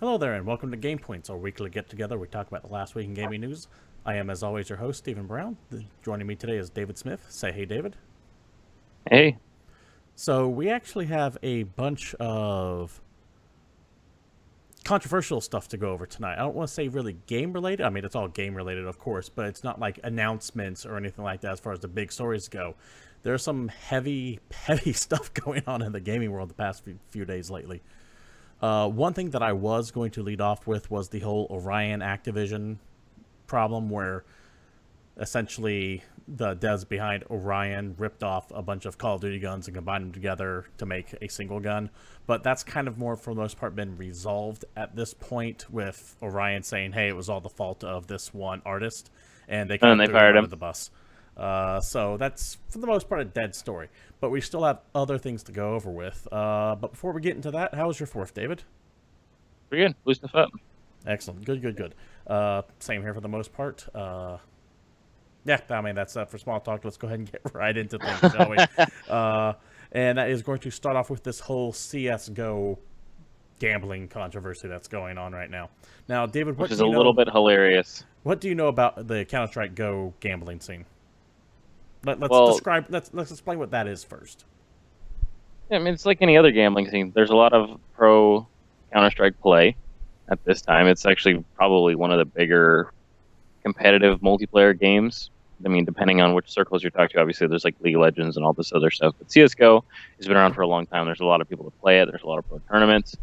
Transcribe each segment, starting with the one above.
Hello there, and welcome to GamePoints, our weekly get-together. We talk about the last week in gaming news. I am, as always, your host, Stephen Brown. Joining me today is David Smith. Say hey, David. Hey. So we actually have a bunch of controversial stuff to go over tonight. I don't want to say really game-related. I mean, it's all game-related, of course, but it's not like announcements or anything like that as far as the big stories go. There's some heavy stuff going on in the gaming world the past few days lately. One thing that I was going to lead off with was the whole Orion Activision problem, where essentially the devs behind Orion ripped off a bunch of Call of Duty guns and combined them together to make a single gun. But that's kind of more, for the most part, been resolved at this point, with Orion saying, hey, it was all the fault of this one artist, and they kind of threw him fired under him. the bus. So that's, for the most part, a dead story. But we still have other things to go over with. But before we get into that, how was your fourth, David? Pretty good. Blew stuff up. Excellent. Good. Same here for the most part. Yeah, I mean, that's for small talk. Let's go ahead and get right into things, shall we? And that is going to start off with this whole CSGO gambling controversy that's going on right now. Now, David, Which is a little bit hilarious. What do you know about the Counter-Strike Go gambling scene? Let's explain what that is first. Yeah, I mean, it's like any other gambling scene. There's a lot of pro Counter-Strike play at this time. It's actually probably one of the bigger competitive multiplayer games. I mean, depending on which circles you're talking to, obviously there's like League of Legends and all this other stuff. But CSGO has been around for a long time. There's a lot of people that play it. There's a lot of pro tournaments.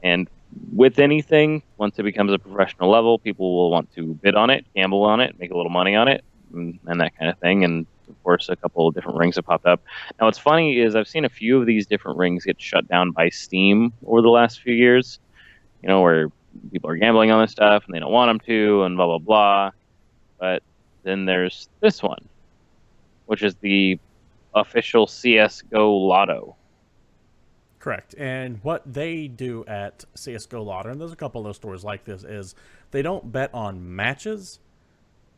And with anything, once it becomes a professional level, people will want to bid on it, gamble on it, make a little money on it, and that kind of thing. And of course, a couple of different rings have popped up. Now, what's funny is I've seen a few of these different rings get shut down by Steam over the last few years, you know, where people are gambling on this stuff and they don't want them to and blah, blah, blah. But then there's this one, which is the official CSGO Lotto. Correct. And what they do at CSGO Lotto, and there's a couple of those stores like this, is they don't bet on matches,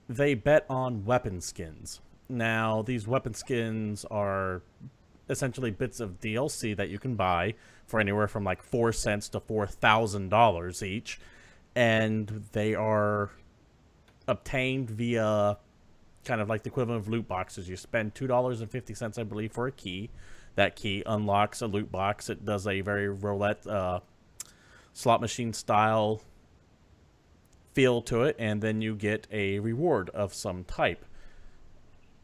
they bet on weapon skins. Now, these weapon skins are essentially bits of DLC that you can buy for anywhere from like 4 cents to $4,000 each, and they are obtained via kind of like the equivalent of loot boxes. You spend $2.50, I believe, for a key. That key unlocks a loot box. It does a very roulette slot machine style feel to it, and then you get a reward of some type.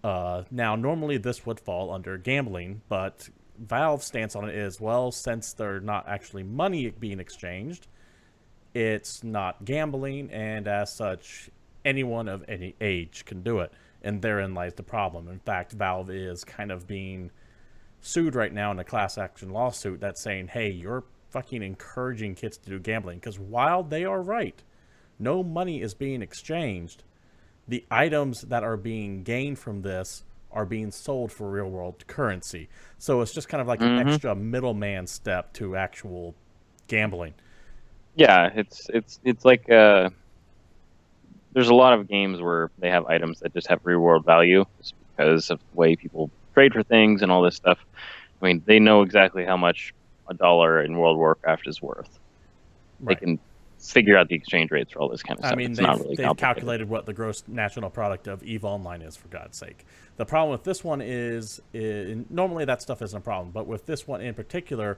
Now, normally this would fall under gambling, but Valve's stance on it is, well, since they're not actually money being exchanged, it's not gambling, and as such, anyone of any age can do it. And therein lies the problem. In fact, Valve is kind of being sued right now in a class action lawsuit that's saying, hey, you're fucking encouraging kids to do gambling. Because while they are right, no money is being exchanged, the items that are being gained from this are being sold for real world currency. So it's just kind of like an extra middleman step to actual gambling. Yeah, it's like there's a lot of games where they have items that just have real world value just because of the way people trade for things and all this stuff. I mean, they know exactly how much $1 in World of Warcraft is worth. Right. They can figure out the exchange rates for all this kind of stuff. I mean, they've calculated what the gross national product of EVE Online is, for God's sake. The problem with this one is normally that stuff isn't a problem, but with this one in particular,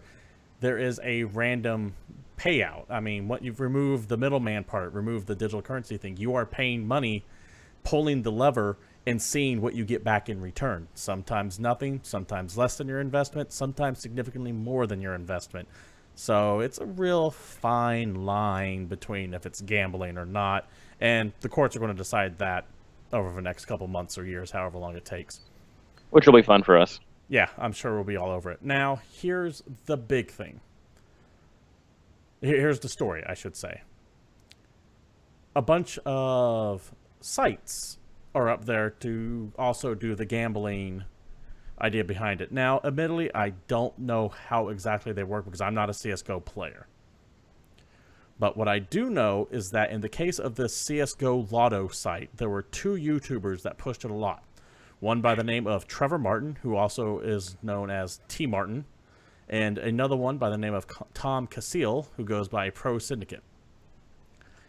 there is a random payout. I mean, what you've removed the middleman part, removed the digital currency thing. You are paying money, pulling the lever, and seeing what you get back in return. Sometimes nothing, sometimes less than your investment, sometimes significantly more than your investment. So it's a real fine line between if it's gambling or not, and the courts are going to decide that over the next couple months or years, however long it takes. Which will be fun for us. Yeah, I'm sure we'll be all over it. Now, here's the big thing. Here's the story, I should say. A bunch of sites are up there to also do the gambling idea behind it. Now, admittedly, I don't know how exactly they work because I'm not a CSGO player. But what I do know is that in the case of this CSGO Lotto site, there were 2 YouTubers that pushed it a lot. One by the name of Trevor Martin, who also is known as T Martin, and another one by the name of Tom Casil, who goes by Pro Syndicate.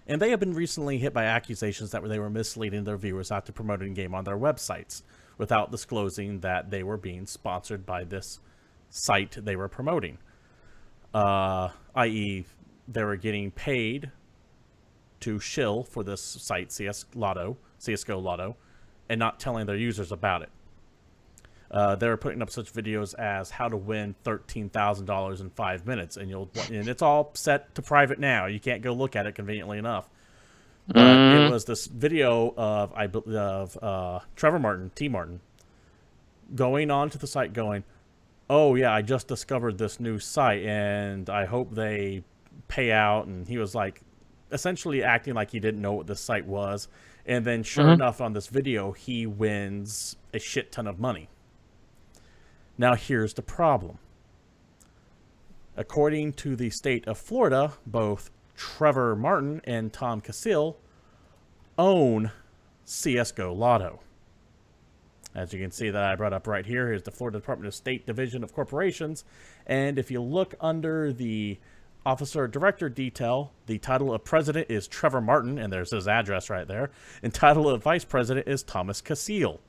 And they have been recently hit by accusations that they were misleading their viewers after promoting the game on their websites without disclosing that they were being sponsored by this site they were promoting. I.e., they were getting paid to shill for this site, CSGO Lotto, and not telling their users about it. They were putting up such videos as how to win $13,000 in 5 minutes, and it's all set to private now. You can't go look at it conveniently enough. But it was this video of Trevor Martin, T. Martin, going onto the site going, "Oh yeah, I just discovered this new site, and I hope they pay out." And he was like, essentially acting like he didn't know what this site was. And then, sure enough, on this video, he wins a shit ton of money. Now, here's the problem. According to the state of Florida, both Trevor Martin and Tom Casil own CSGO Lotto. As you can see that I brought up right here, here's the Florida Department of State Division of Corporations. And if you look under the officer director detail, the title of president is Trevor Martin, and there's his address right there. And title of vice president is Thomas Casil.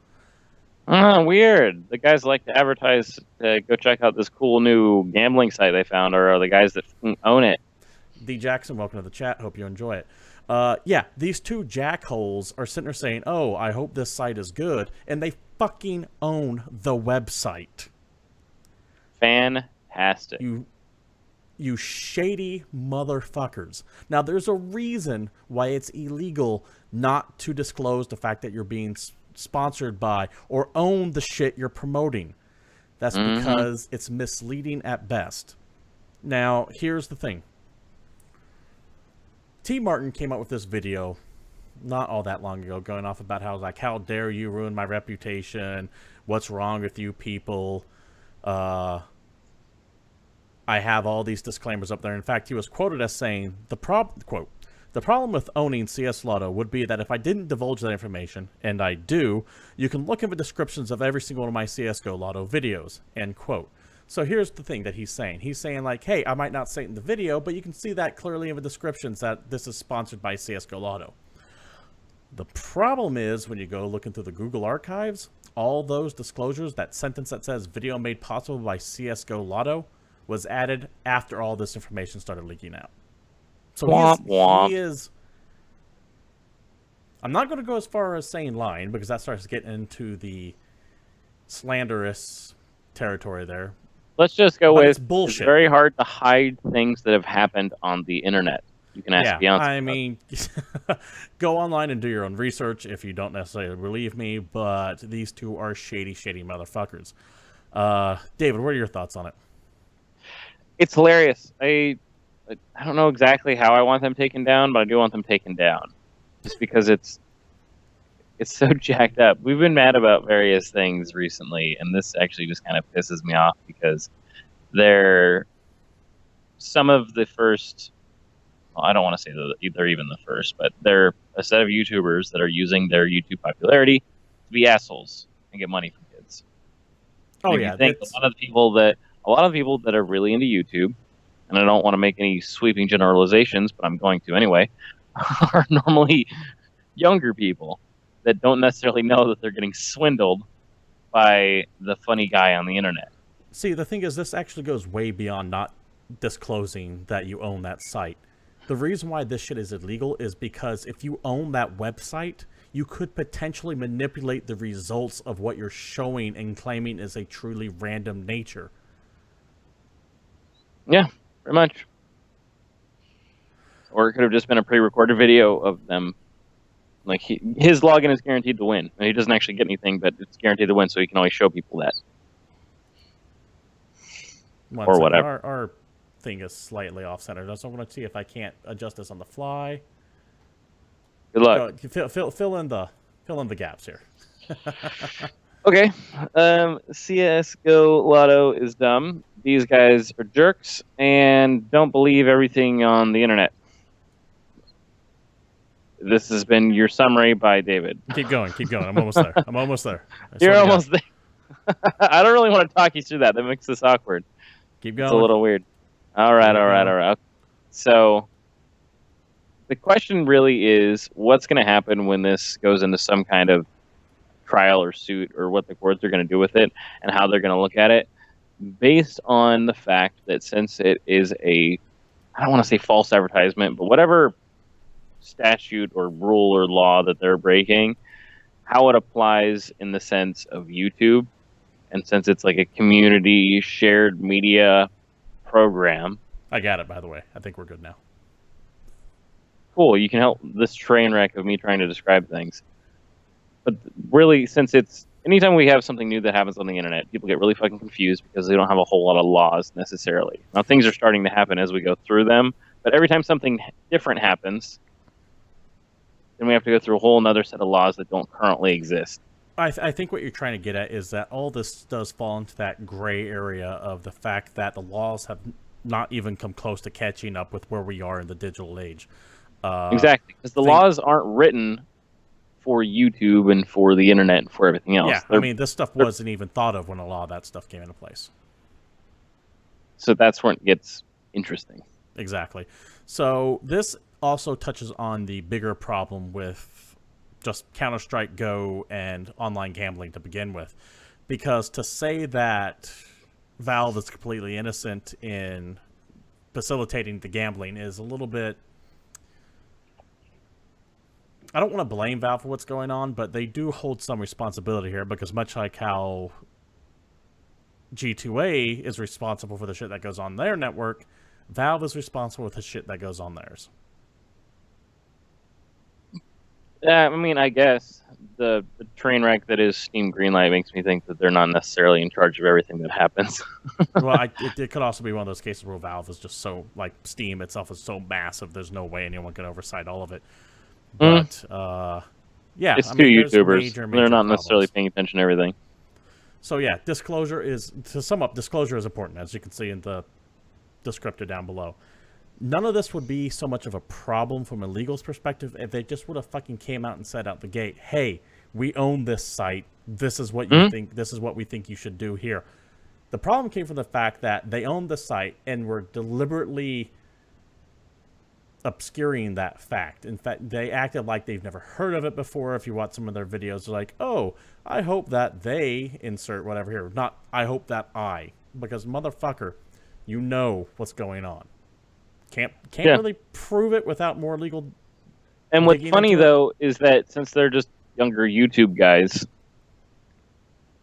Weird. The guys like to advertise to go check out this cool new gambling site they found, or are the guys that own it? D. Jackson, welcome to the chat. Hope you enjoy it. Yeah, these two jackholes are sitting there saying, "Oh, I hope this site is good," and they fucking own the website. Fantastic. You shady motherfuckers. Now, there's a reason why it's illegal not to disclose the fact that you're being sponsored by or own the shit you're promoting. That's because it's misleading at best. Now, here's the thing. T. Martin came out with this video not all that long ago, going off about how dare you ruin my reputation? What's wrong with you people? I have all these disclaimers up there. In fact, he was quoted as saying, the problem with owning CS Lotto would be that if I didn't divulge that information, and I do, you can look in the descriptions of every single one of my CSGO Lotto videos, end quote. So here's the thing that he's saying. He's saying like, hey, I might not say it in the video, but you can see that clearly in the descriptions that this is sponsored by CSGO Lotto. The problem is when you go looking through the Google archives, all those disclosures, that sentence that says video made possible by CSGO Lotto was added after all this information started leaking out. So he is... I'm not going to go as far as saying lying, because that starts to get into the slanderous territory there. Let's just go with it's bullshit. It's very hard to hide things that have happened on the internet. You can ask Beyonce. I mean, go online and do your own research if you don't necessarily believe me, but these two are shady, shady motherfuckers. David, what are your thoughts on it? It's hilarious. I don't know exactly how I want them taken down, but I do want them taken down. Just because it's so jacked up. We've been mad about various things recently, and this actually just kind of pisses me off because they're some of the first... Well, I don't want to say they're even the first, but they're a set of YouTubers that are using their YouTube popularity to be assholes and get money from kids. Oh, and yeah. I think a lot of people that are really into YouTube, and I don't want to make any sweeping generalizations, but I'm going to anyway, are normally younger people that don't necessarily know that they're getting swindled by the funny guy on the internet. See, the thing is, this actually goes way beyond not disclosing that you own that site. The reason why this shit is illegal is because if you own that website, you could potentially manipulate the results of what you're showing and claiming is a truly random nature. Yeah, pretty much. Or it could have just been a pre-recorded video of them. Like, his login is guaranteed to win. And he doesn't actually get anything, but it's guaranteed to win, so he can always show people that. Or whatever. Our thing is slightly off-center, so I'm going to see if I can't adjust this on the fly. Good luck. Fill in the gaps here. Okay. CSGO Lotto is dumb. These guys are jerks and don't believe everything on the internet. This has been your summary by David. Keep going. I'm almost there. You're almost there. I don't really want to talk you through that. That makes this awkward. Keep going. It's a little weird. All right. So the question really is, what's going to happen when this goes into some kind of trial or suit, or what the courts are going to do with it and how they're going to look at it, based on the fact that since it is a, I don't want to say false advertisement, but whatever statute or rule or law that they're breaking, how it applies in the sense of YouTube, and since it's like a community shared media program. I got it, by the way. I think we're good now. Cool, you can help this train wreck of me trying to describe things. But really, since it's, anytime we have something new that happens on the internet, people get really fucking confused because they don't have a whole lot of laws necessarily. Now, things are starting to happen as we go through them, but every time something different happens, then we have to go through a whole another set of laws that don't currently exist. I think what you're trying to get at is that all this does fall into that gray area of the fact that the laws have not even come close to catching up with where we are in the digital age. Exactly, because the laws aren't written for YouTube and for the internet and for everything else. Yeah, I mean, this stuff wasn't even thought of when a lot of that stuff came into place. So that's where it gets interesting. Exactly. So this also touches on the bigger problem with just Counter-Strike Go and online gambling to begin with. Because to say that Valve is completely innocent in facilitating the gambling is a little bit... I don't want to blame Valve for what's going on, but they do hold some responsibility here, because much like how G2A is responsible for the shit that goes on their network, Valve is responsible for the shit that goes on theirs. Yeah, I mean, I guess the train wreck that is Steam Greenlight makes me think that they're not necessarily in charge of everything that happens. Well, it could also be one of those cases where Valve is just so, like, Steam itself is so massive, there's no way anyone can oversight all of it. But, yeah. It's two YouTubers. They're not necessarily paying attention to everything. So, yeah, disclosure is, to sum up, disclosure is important, as you can see in the descriptor down below. None of this would be so much of a problem from a legal's perspective if they just would have fucking came out and said out the gate, hey, we own this site. This is what you think. This is what we think you should do here. The problem came from the fact that they owned the site and were deliberately obscuring that fact. In fact, they acted like they've never heard of it before. If you watch some of their videos, they're like, oh, I hope that they insert whatever here. Not, I hope that I. Because, motherfucker, you know what's going on. Can't really prove it without more legal. And what's funny, though, is that since they're just younger YouTube guys,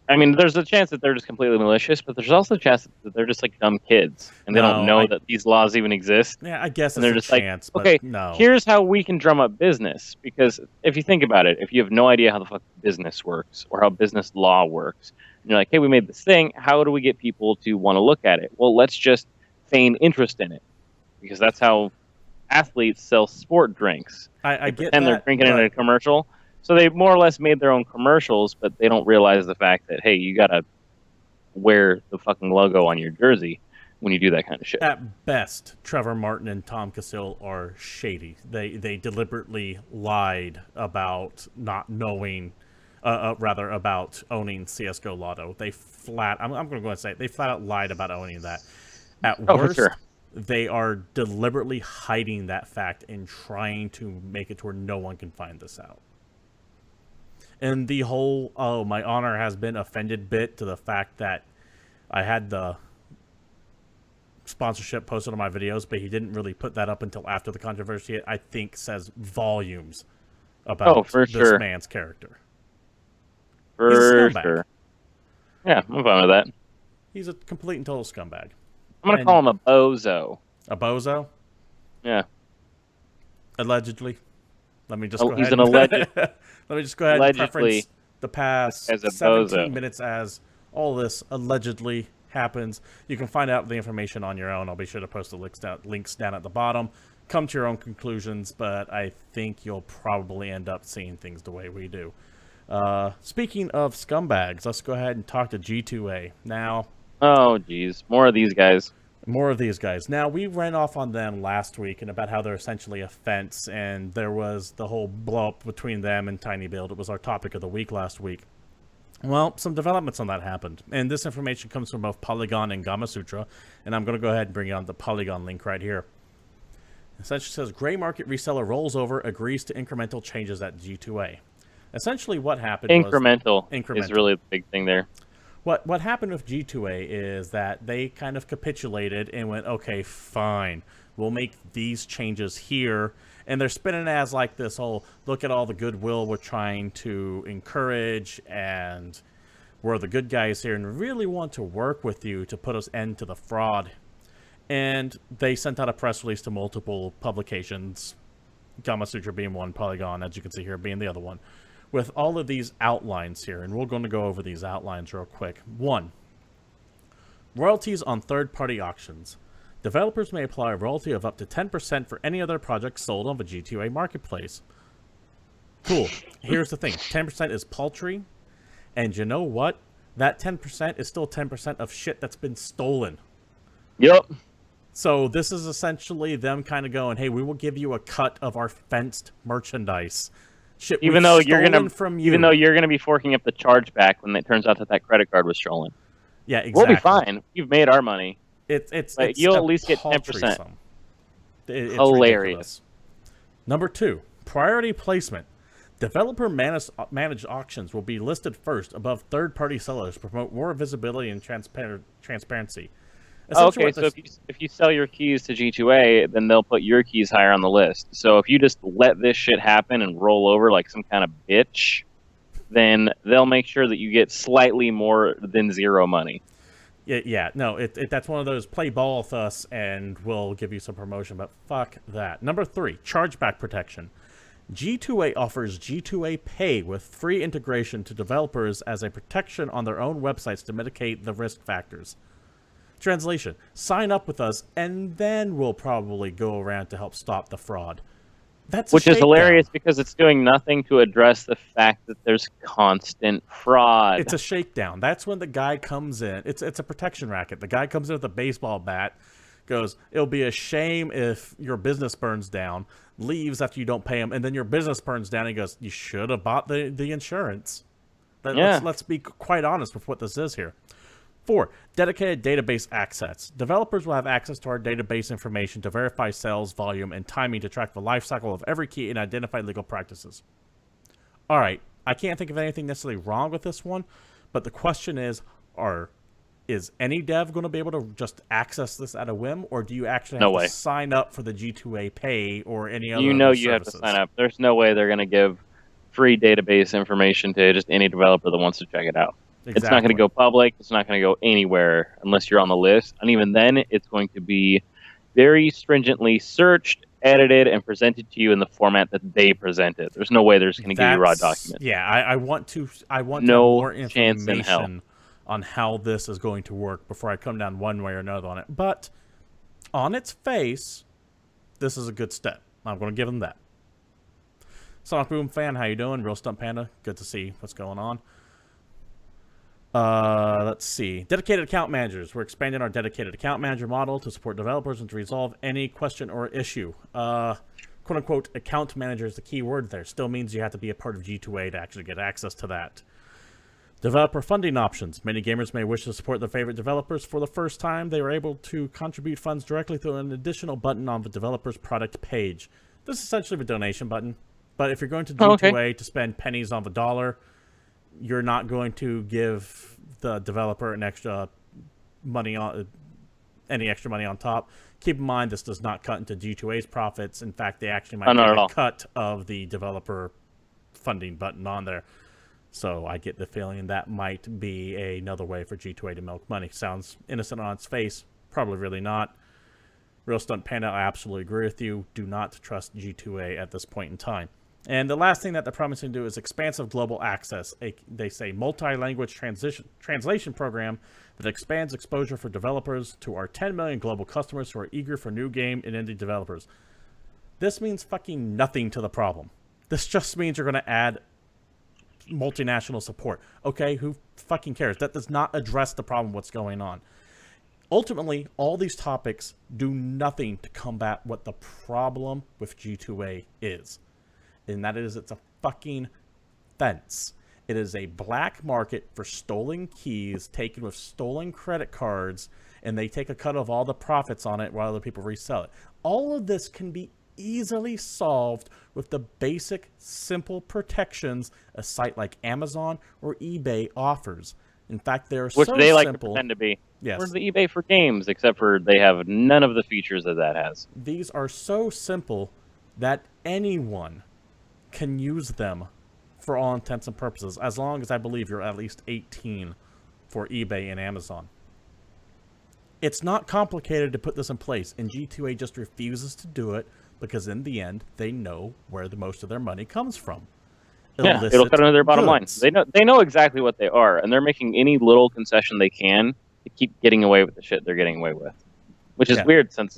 I mean, there's a chance that they're just completely malicious, but there's also a chance that they're just like dumb kids and they don't know that these laws even exist. Yeah, I guess and they're it's just chance, like, okay, no. Here's how we can drum up business. Because if you think about it, if you have no idea how the fuck business works or how business law works, and you're like, hey, we made this thing, how do we get people to want to look at it? Well, let's just feign interest in it, because that's how athletes sell sport drinks. I get and they're drinking it in a commercial. So they more or less made their own commercials, but they don't realize the fact that, hey, you got to wear the fucking logo on your jersey when you do that kind of shit. At best, Trevor Martin and Tom Casil are shady. They deliberately lied about not knowing, rather about owning CSGO Lotto. They I'm going to go and say it, they flat out lied about owning that. At worst, for sure. They are deliberately hiding that fact and trying to make it to where no one can find this out. And the whole, oh, my honor has been offended bit to the fact that I had the sponsorship posted on my videos, but he didn't really put that up until after the controversy, I think says volumes about this man's character. For sure. Yeah, I'm fine with that. He's a complete and total scumbag. I'm going to call him a bozo. A bozo? Yeah. Allegedly. Let me just go he's ahead. An alleged. Let me just go ahead and preference the past 17 minutes as all this allegedly happens. You can find out the information on your own. I'll be sure to post the links down at the bottom. Come to your own conclusions, but I think you'll probably end up seeing things the way we do. Speaking of scumbags, let's go ahead and talk to G2A. Now... Oh, geez. More of these guys. More of these guys. Now, we ran off on them last week and about how they're essentially a fence, and there was the whole blow-up between them and Tiny Build. It was our topic of the week last week. Well, some developments on that happened, and this information comes from both Polygon and Gamasutra, and I'm going to go ahead and bring you on the Polygon link right here. Essentially says gray market reseller rolls over, agrees to incremental changes at G2A. Essentially what happened was... Incremental is really the big thing there. What happened with G2A is that they kind of capitulated and went, okay, fine, we'll make these changes here. And they're spinning it as like this whole, look at all the goodwill we're trying to encourage, and we're the good guys here and really want to work with you to put us end to the fraud. And they sent out a press release to multiple publications, Gamma Sutra being one, Polygon, as you can see here, being the other one, with all of these outlines here, and we're going to go over these outlines real quick. 1. Royalties on third-party auctions. Developers may apply a royalty of up to 10% for any other project sold on the G2A marketplace. Cool. Here's the thing. 10% is paltry, and you know what? That 10% is still 10% of shit that's been stolen. Yep. So this is essentially them kind of going, hey, we will give you a cut of our fenced merchandise. Shit, even though you're gonna be forking up the chargeback when it turns out that credit card was stolen. Yeah, exactly. We'll be fine. You've made our money. It's you'll at least get 10%. It's hilarious. Ridiculous. Number 2, priority placement. Developer managed auctions will be listed first above third-party sellers to promote more visibility and transparency. Okay, so if you sell your keys to G2A, then they'll put your keys higher on the list. So if you just let this shit happen and roll over like some kind of bitch, then they'll make sure that you get slightly more than zero money. Yeah, no, that's one of those play ball with us and we'll give you some promotion, but fuck that. Number 3, chargeback protection. G2A offers G2A Pay with free integration to developers as a protection on their own websites to mitigate the risk factors. Translation, sign up with us, and then we'll probably go around to help stop the fraud. Which is hilarious because it's doing nothing to address the fact that there's constant fraud. It's a shakedown. That's when the guy comes in. It's a protection racket. The guy comes in with a baseball bat, goes, it'll be a shame if your business burns down, leaves after you don't pay him, and then your business burns down, and he goes, you should have bought the insurance. Let's be quite honest with what this is here. 4, dedicated database access. Developers will have access to our database information to verify sales volume and timing to track the lifecycle of every key and identify legal practices. All right, I can't think of anything necessarily wrong with this one, but the question is any dev going to be able to just access this at a whim, or do you actually have to sign up for the G2A Pay or any other services? You have to sign up. There's no way they're going to give free database information to just any developer that wants to check it out. Exactly. It's not going to go public. It's not going to go anywhere unless you're on the list. And even then, it's going to be very stringently searched, edited, and presented to you in the format that they present it. There's no way they're just going to give you raw documents. Yeah, I want to have more information on how this is going to work before I come down one way or another on it. But on its face, this is a good step. I'm going to give them that. Sonic Boom fan, how you doing? Real Stump Panda, good to see what's going on. Let's see. Dedicated account managers. We're expanding our dedicated account manager model to support developers and to resolve any question or issue. Quote-unquote, account manager is the key word there. Still means you have to be a part of G2A to actually get access to that. Developer funding options. Many gamers may wish to support their favorite developers for the first time. They are able to contribute funds directly through an additional button on the developer's product page. This is essentially the donation button. But if you're going to G2A to spend pennies on the dollar, you're not going to give the developer an extra money on any extra money on top. Keep in mind, this does not cut into G2A's profits. In fact, they actually might get a cut of the developer funding button on there. So I get the feeling that might be another way for G2A to milk money. Sounds innocent on its face. Probably really not. Real Stunt Panda, I absolutely agree with you. Do not trust G2A at this point in time. And the last thing that they're promising to do is expansive global access. They say multi-language translation program that expands exposure for developers to our 10 million global customers who are eager for new game and indie developers. This means fucking nothing to the problem. This just means you're going to add multinational support. Okay, who fucking cares? That does not address the problem what's going on. Ultimately, all these topics do nothing to combat what the problem with G2A is. And that is, it's a fucking fence. It is a black market for stolen keys taken with stolen credit cards, and they take a cut of all the profits on it while other people resell it. All of this can be easily solved with the basic, simple protections a site like Amazon or eBay offers. In fact, they're Which so they like to simple. pretend to be. Yes. Where's the eBay for games, except for they have none of the features that has. These are so simple that anyone can use them for all intents and purposes, as long as I believe you're at least 18 for eBay and Amazon. It's not complicated to put this in place, and G2A just refuses to do it because in the end, they know where the most of their money comes from. It'll cut into their bottom line. They know exactly what they are, and they're making any little concession they can to keep getting away with the shit they're getting away with. Which is weird since,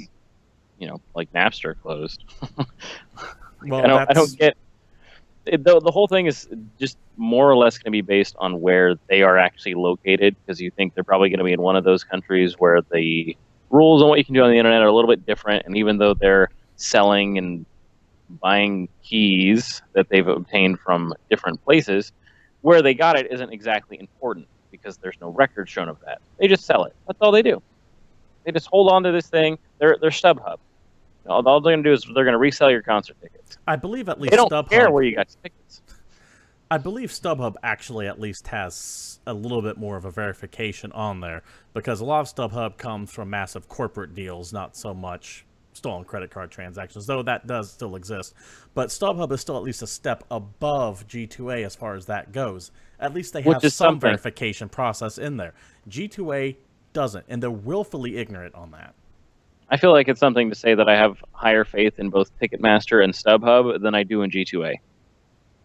like Napster closed. Well, I don't get it. The whole thing is just more or less going to be based on where they are actually located, because you think they're probably going to be in one of those countries where the rules on what you can do on the internet are a little bit different, and even though they're selling and buying keys that they've obtained from different places, where they got it isn't exactly important because there's no record shown of that. They just sell it. That's all they do. They just hold on to this thing. They're StubHub. All they're going to do is they're going to resell your concert tickets. I believe at least they don't StubHub care where you got your tickets. I believe StubHub actually at least has a little bit more of a verification on there, because a lot of StubHub comes from massive corporate deals, not so much stolen credit card transactions, though that does still exist. But StubHub is still at least a step above G2A as far as that goes. At least they have some verification process in there. G2A doesn't, and they're willfully ignorant on that. I feel like it's something to say that I have higher faith in both Ticketmaster and StubHub than I do in G2A.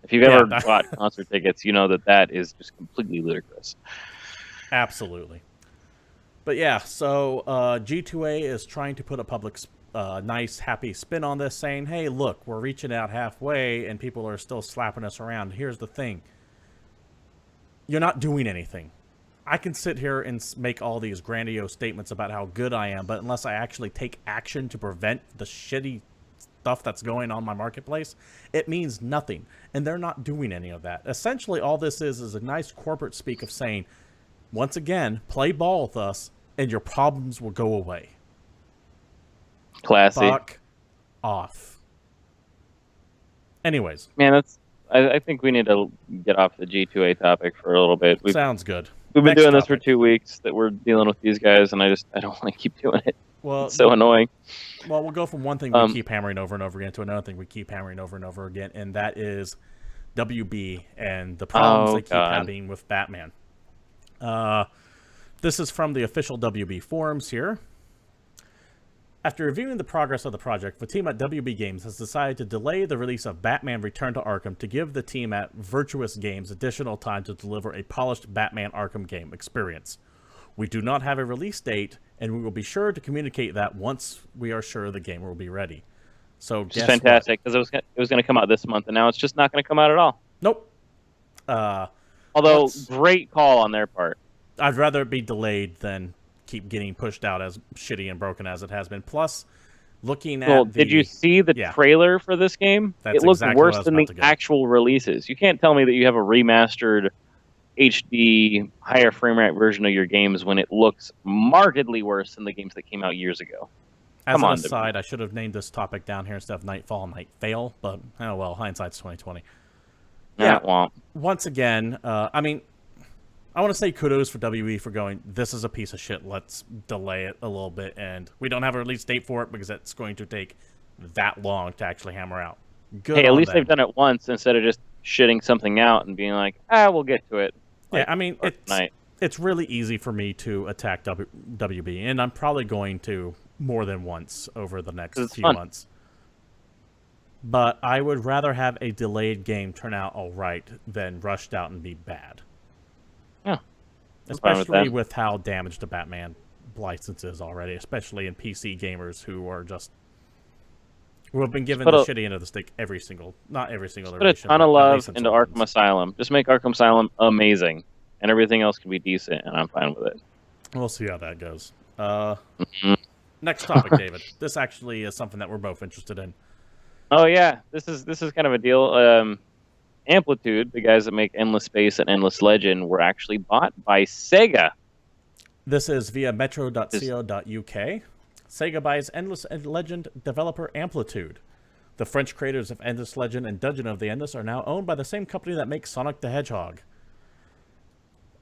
If you've ever bought concert tickets, you know that is just completely ludicrous. Absolutely. But yeah, so G2A is trying to put a public nice, happy spin on this, saying, hey, look, we're reaching out halfway, and people are still slapping us around. Here's the thing. You're not doing anything. I can sit here and make all these grandiose statements about how good I am, but unless I actually take action to prevent the shitty stuff that's going on in my marketplace, it means nothing. And they're not doing any of that. Essentially, all this is a nice corporate speak of saying, once again, play ball with us, and your problems will go away. Classy. Fuck off. Anyways. Man, I think we need to get off the G2A topic for a little bit. Sounds good. We've been doing this for 2 weeks that we're dealing with these guys, and I don't want to keep doing it. Well, it's so annoying. Well, we'll go from one thing we keep hammering over and over again to another thing we keep hammering over and over again, and that is WB and the problems they keep having with Batman. This is from the official WB forums here. After reviewing the progress of the project, the team at WB Games has decided to delay the release of Batman Return to Arkham to give the team at Virtuous Games additional time to deliver a polished Batman Arkham game experience. We do not have a release date, and we will be sure to communicate that once we are sure the game will be ready. So, it's fantastic, because it was going to come out this month, and now it's just not going to come out at all. Nope. Although, great call on their part. I'd rather it be delayed than keep getting pushed out as shitty and broken as it has been. Plus, looking at did you see the trailer for this game? It looked worse than the actual releases. You can't tell me that you have a remastered HD higher frame rate version of your games when it looks markedly worse than the games that came out years ago. As an aside, I should have named this topic down here instead of Nightfall and Nightfail, but oh well, hindsight's 20/20. Yeah. Once again, I mean, I want to say kudos for WB for going, this is a piece of shit, let's delay it a little bit, and we don't have a release date for it because it's going to take that long to actually hammer out. Good. Hey, at least they've done it once instead of just shitting something out and being like, we'll get to it. Yeah, I mean, it's really easy for me to attack WB, and I'm probably going to more than once over the next few months. But I would rather have a delayed game turn out all right than rushed out and be bad. Yeah. Especially with how damaged the Batman license is already, especially in PC gamers who have been given the shitty end of the stick not every single put a ton of love into Arkham Asylum. Just make Arkham Asylum amazing, and everything else can be decent, and I'm fine with it. We'll see how that goes. Next topic, David. This actually is something that we're both interested in. Oh yeah, this is kind of a deal. Amplitude, the guys that make Endless Space and Endless Legend, were actually bought by SEGA. This is via metro.co.uk. Is- Sega buys Endless Legend developer Amplitude. The French creators of Endless Legend and Dungeon of the Endless are now owned by the same company that makes Sonic the Hedgehog.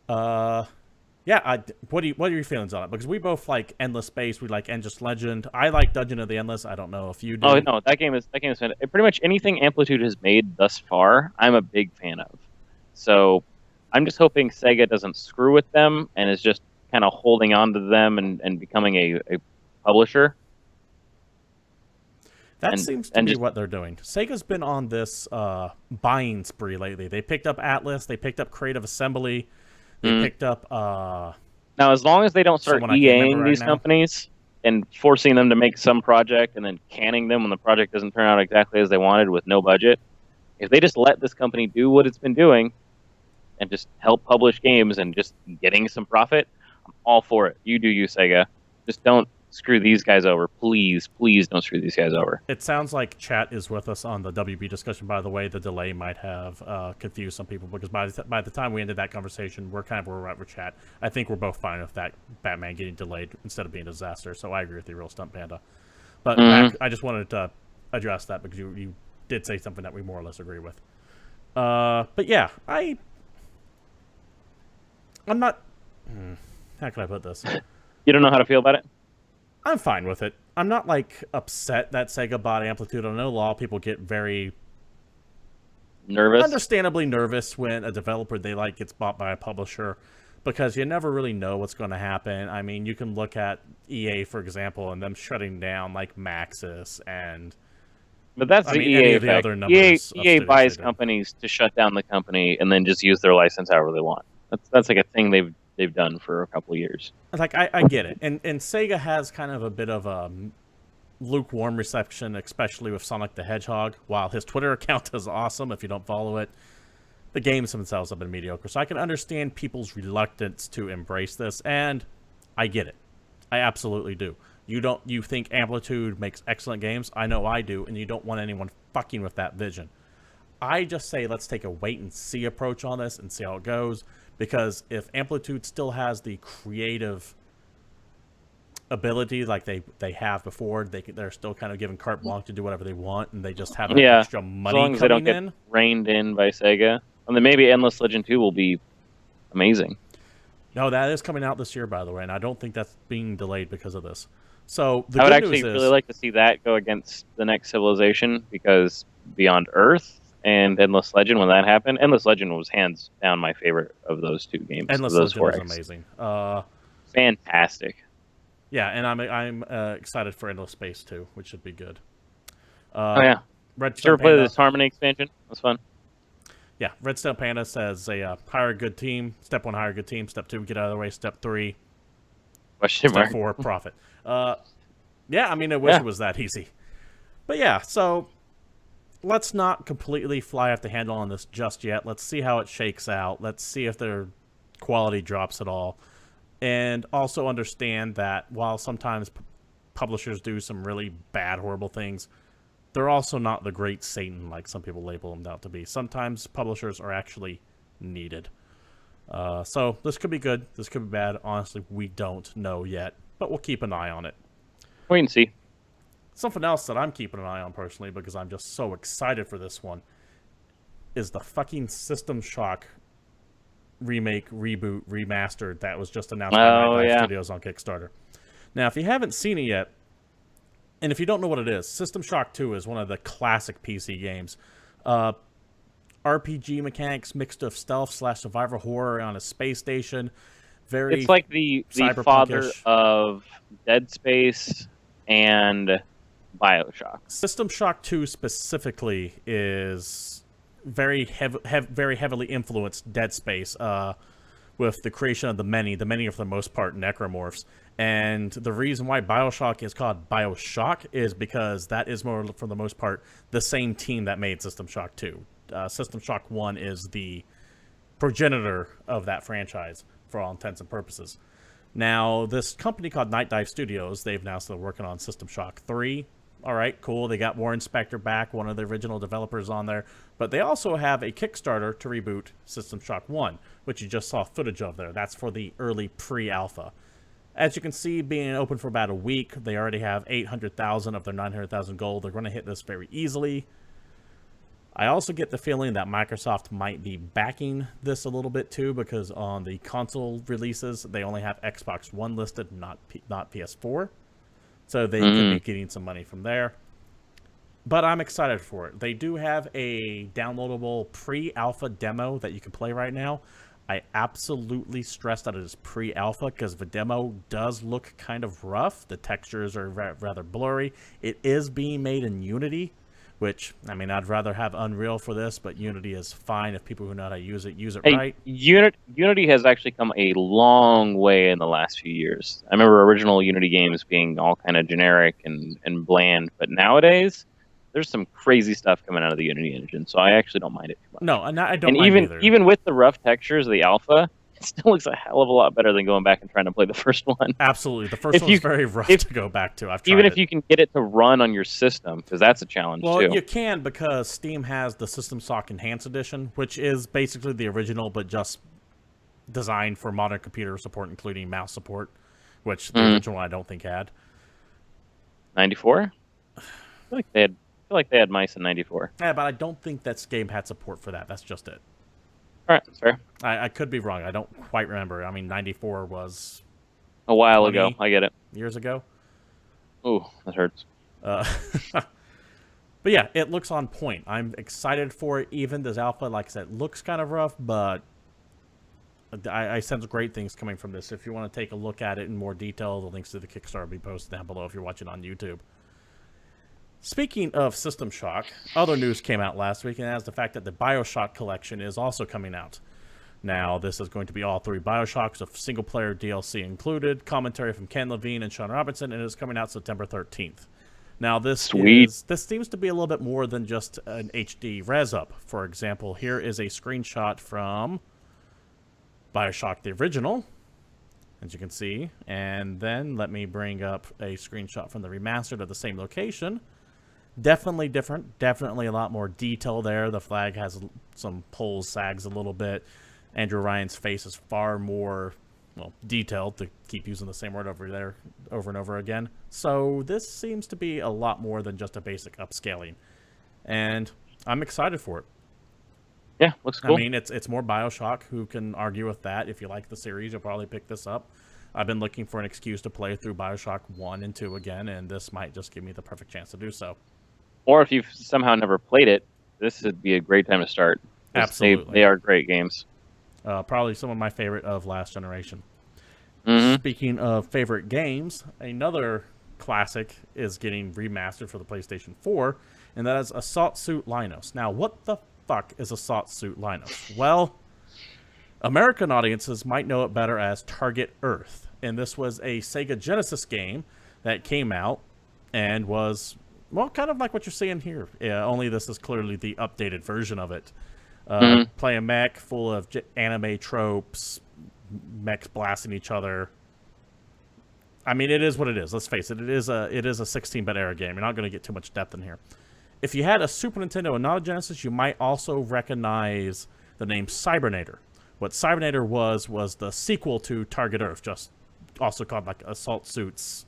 Yeah, what are your feelings on it? Because we both like Endless Space, we like Endless Legend. I like Dungeon of the Endless. I don't know if you do. Oh no, that game is fantastic. Pretty much anything Amplitude has made thus far, I'm a big fan of. So I'm just hoping Sega doesn't screw with them and is just kind of holding on to them and becoming a publisher. That seems to be what they're doing. Sega's been on this buying spree lately. They picked up Atlas. They picked up Creative Assembly. They picked up... now, as long as they don't start EAing these companies and forcing them to make some project and then canning them when the project doesn't turn out exactly as they wanted with no budget, if they just let this company do what it's been doing and just help publish games and just getting some profit, I'm all for it. You do you, Sega. Just don't screw these guys over. Please, please don't screw these guys over. It sounds like chat is with us on the WB discussion. By the way, the delay might have confused some people because by the time we ended that conversation, we're kind of where we're at with chat. I think we're both fine with that Batman getting delayed instead of being a disaster. So I agree with you, Real Stump Panda. But I just wanted to address that because you did say something that we more or less agree with. But yeah, I'm not... how can I put this? You don't know how to feel about it? I'm fine with it. I'm not, like, upset that Sega bought Amplitude. I know a lot of people get very... nervous? Understandably nervous when a developer they like gets bought by a publisher because you never really know what's going to happen. I mean, you can look at EA, for example, and them shutting down, like, Maxis and... But that's the EA effect. EA buys companies to shut down the company and then just use their license however they want. That's like a thing they've done for a couple of years. Like, I get it. And Sega has kind of a bit of a lukewarm reception, especially with Sonic the Hedgehog. While his Twitter account is awesome, if you don't follow it, the games themselves have been mediocre. So I can understand people's reluctance to embrace this, and I get it. I absolutely do. You think Amplitude makes excellent games? I know I do, and you don't want anyone fucking with that vision. I just say let's take a wait-and-see approach on this and see how it goes. Because if Amplitude still has the creative ability like they have before, they're still kind of given carte blanche to do whatever they want, and they just have extra money as long as they don't get reined in by Sega. And then maybe Endless Legend 2 will be amazing. No, that is coming out this year, by the way, and I don't think that's being delayed because of this. So I would actually really like to see that go against the next Civilization, because Beyond Earth and Endless Legend, when that happened, Endless Legend was hands down my favorite of those two games. Endless Legend was amazing. Fantastic. Yeah, and I'm excited for Endless Space too, which should be good. Oh yeah, Redstone play this Harmony expansion? It was fun. Yeah, Redstone Panda says hire a good team. Step 1, hire a good team. Step 2, get out of the way. Step 3, Step 4, profit. Yeah, I mean, I wish it was that easy. But yeah, so let's not completely fly off the handle on this just yet. Let's see how it shakes out. Let's see if their quality drops at all. And also understand that while sometimes publishers do some really bad, horrible things, they're also not the great Satan like some people label them out to be. Sometimes publishers are actually needed. So this could be good. This could be bad. Honestly, we don't know yet. But we'll keep an eye on it. Wait and see. Something else that I'm keeping an eye on personally because I'm just so excited for this one is the fucking System Shock remake, reboot, remastered that was just announced by Night Dive Studios on Kickstarter. Now, if you haven't seen it yet, and if you don't know what it is, System Shock 2 is one of the classic PC games. RPG mechanics mixed with stealth/survival horror on a space station. It's like the father of Dead Space and Bioshock. System Shock 2 specifically is very heavily influenced Dead Space with the creation of the many are for the most part necromorphs. And the reason why Bioshock is called Bioshock is because that is more, for the most part, the same team that made System Shock 2. System Shock 1 is the progenitor of that franchise for all intents and purposes. Now, this company called Night Dive Studios, they've now started working on System Shock 3. all right, cool. They got Warren Spector back, one of the original developers on there. But they also have a Kickstarter to reboot System Shock 1, which you just saw footage of there. That's for the early pre-alpha. As you can see, being open for about a week, they already have 800,000 of their 900,000 gold. They're going to hit this very easily. I also get the feeling that Microsoft might be backing this a little bit too, because on the console releases, they only have Xbox One listed, not PS4. So they could be getting some money from there. But I'm excited for it. They do have a downloadable pre-alpha demo that you can play right now. I absolutely stress that it is pre-alpha because the demo does look kind of rough. The textures are rather blurry. It is being made in Unity, which, I mean, I'd rather have Unreal for this, but Unity is fine if people who know how to use it right. Unity has actually come a long way in the last few years. I remember original Unity games being all kind of generic and bland, but nowadays there's some crazy stuff coming out of the Unity engine, so I actually don't mind it too much. No, and I don't mind either. Even with the rough textures of the alpha, it still looks a hell of a lot better than going back and trying to play the first one. Absolutely. The first one was very rough to go back to. Even if you can get it to run on your system, because that's a challenge too. Well, you can, because Steam has the System Shock Enhanced Edition, which is basically the original, but just designed for modern computer support, including mouse support, which the original I don't think had. 94? I feel like they had mice in 94. Yeah, but I don't think that game had support for that. That's just it. All right, that's fair. I could be wrong. I don't quite remember. I mean, 94 was a while ago. I get it. Years ago. Ooh, that hurts. But yeah, it looks on point. I'm excited for it. Even this alpha, like I said, looks kind of rough, but I sense great things coming from this. If you want to take a look at it in more detail, the links to the Kickstarter will be posted down below if you're watching on YouTube. Speaking of System Shock, other news came out last week, and that's the fact that the Bioshock collection is also coming out. Now, this is going to be all 3 Bioshocks, a single-player DLC included, commentary from Ken Levine and Sean Robertson, and it is coming out September 13th. Now, this seems to be a little bit more than just an HD res-up. For example, here is a screenshot from Bioshock the original, as you can see, and then let me bring up a screenshot from the remastered of the same location. Definitely different. Definitely a lot more detail there. The flag has some pulls, sags a little bit. Andrew Ryan's face is far more, well, detailed, to keep using the same word over there over and over again. So this seems to be a lot more than just a basic upscaling. And I'm excited for it. Yeah, looks cool. I mean, it's more Bioshock. Who can argue with that? If you like the series, you'll probably pick this up. I've been looking for an excuse to play through Bioshock 1 and 2 again, and this might just give me the perfect chance to do so. Or if you've somehow never played it, this would be a great time to start. Absolutely. They are great games. Probably some of my favorite of last generation. Mm-hmm. Speaking of favorite games, another classic is getting remastered for the PlayStation 4, and that is Assault Suit Leynos. Now, what the fuck is Assault Suit Leynos? Well, American audiences might know it better as Target Earth, and this was a Sega Genesis game that came out and was, well, kind of like what you're seeing here. Only this is clearly the updated version of it. Play a mech full of anime tropes, mechs blasting each other. I mean, it is what it is. Let's face it. It is a 16-bit era game. You're not going to get too much depth in here. If you had a Super Nintendo and not a Genesis, you might also recognize the name Cybernator. What Cybernator was the sequel to Target Earth, just also called like Assault Suits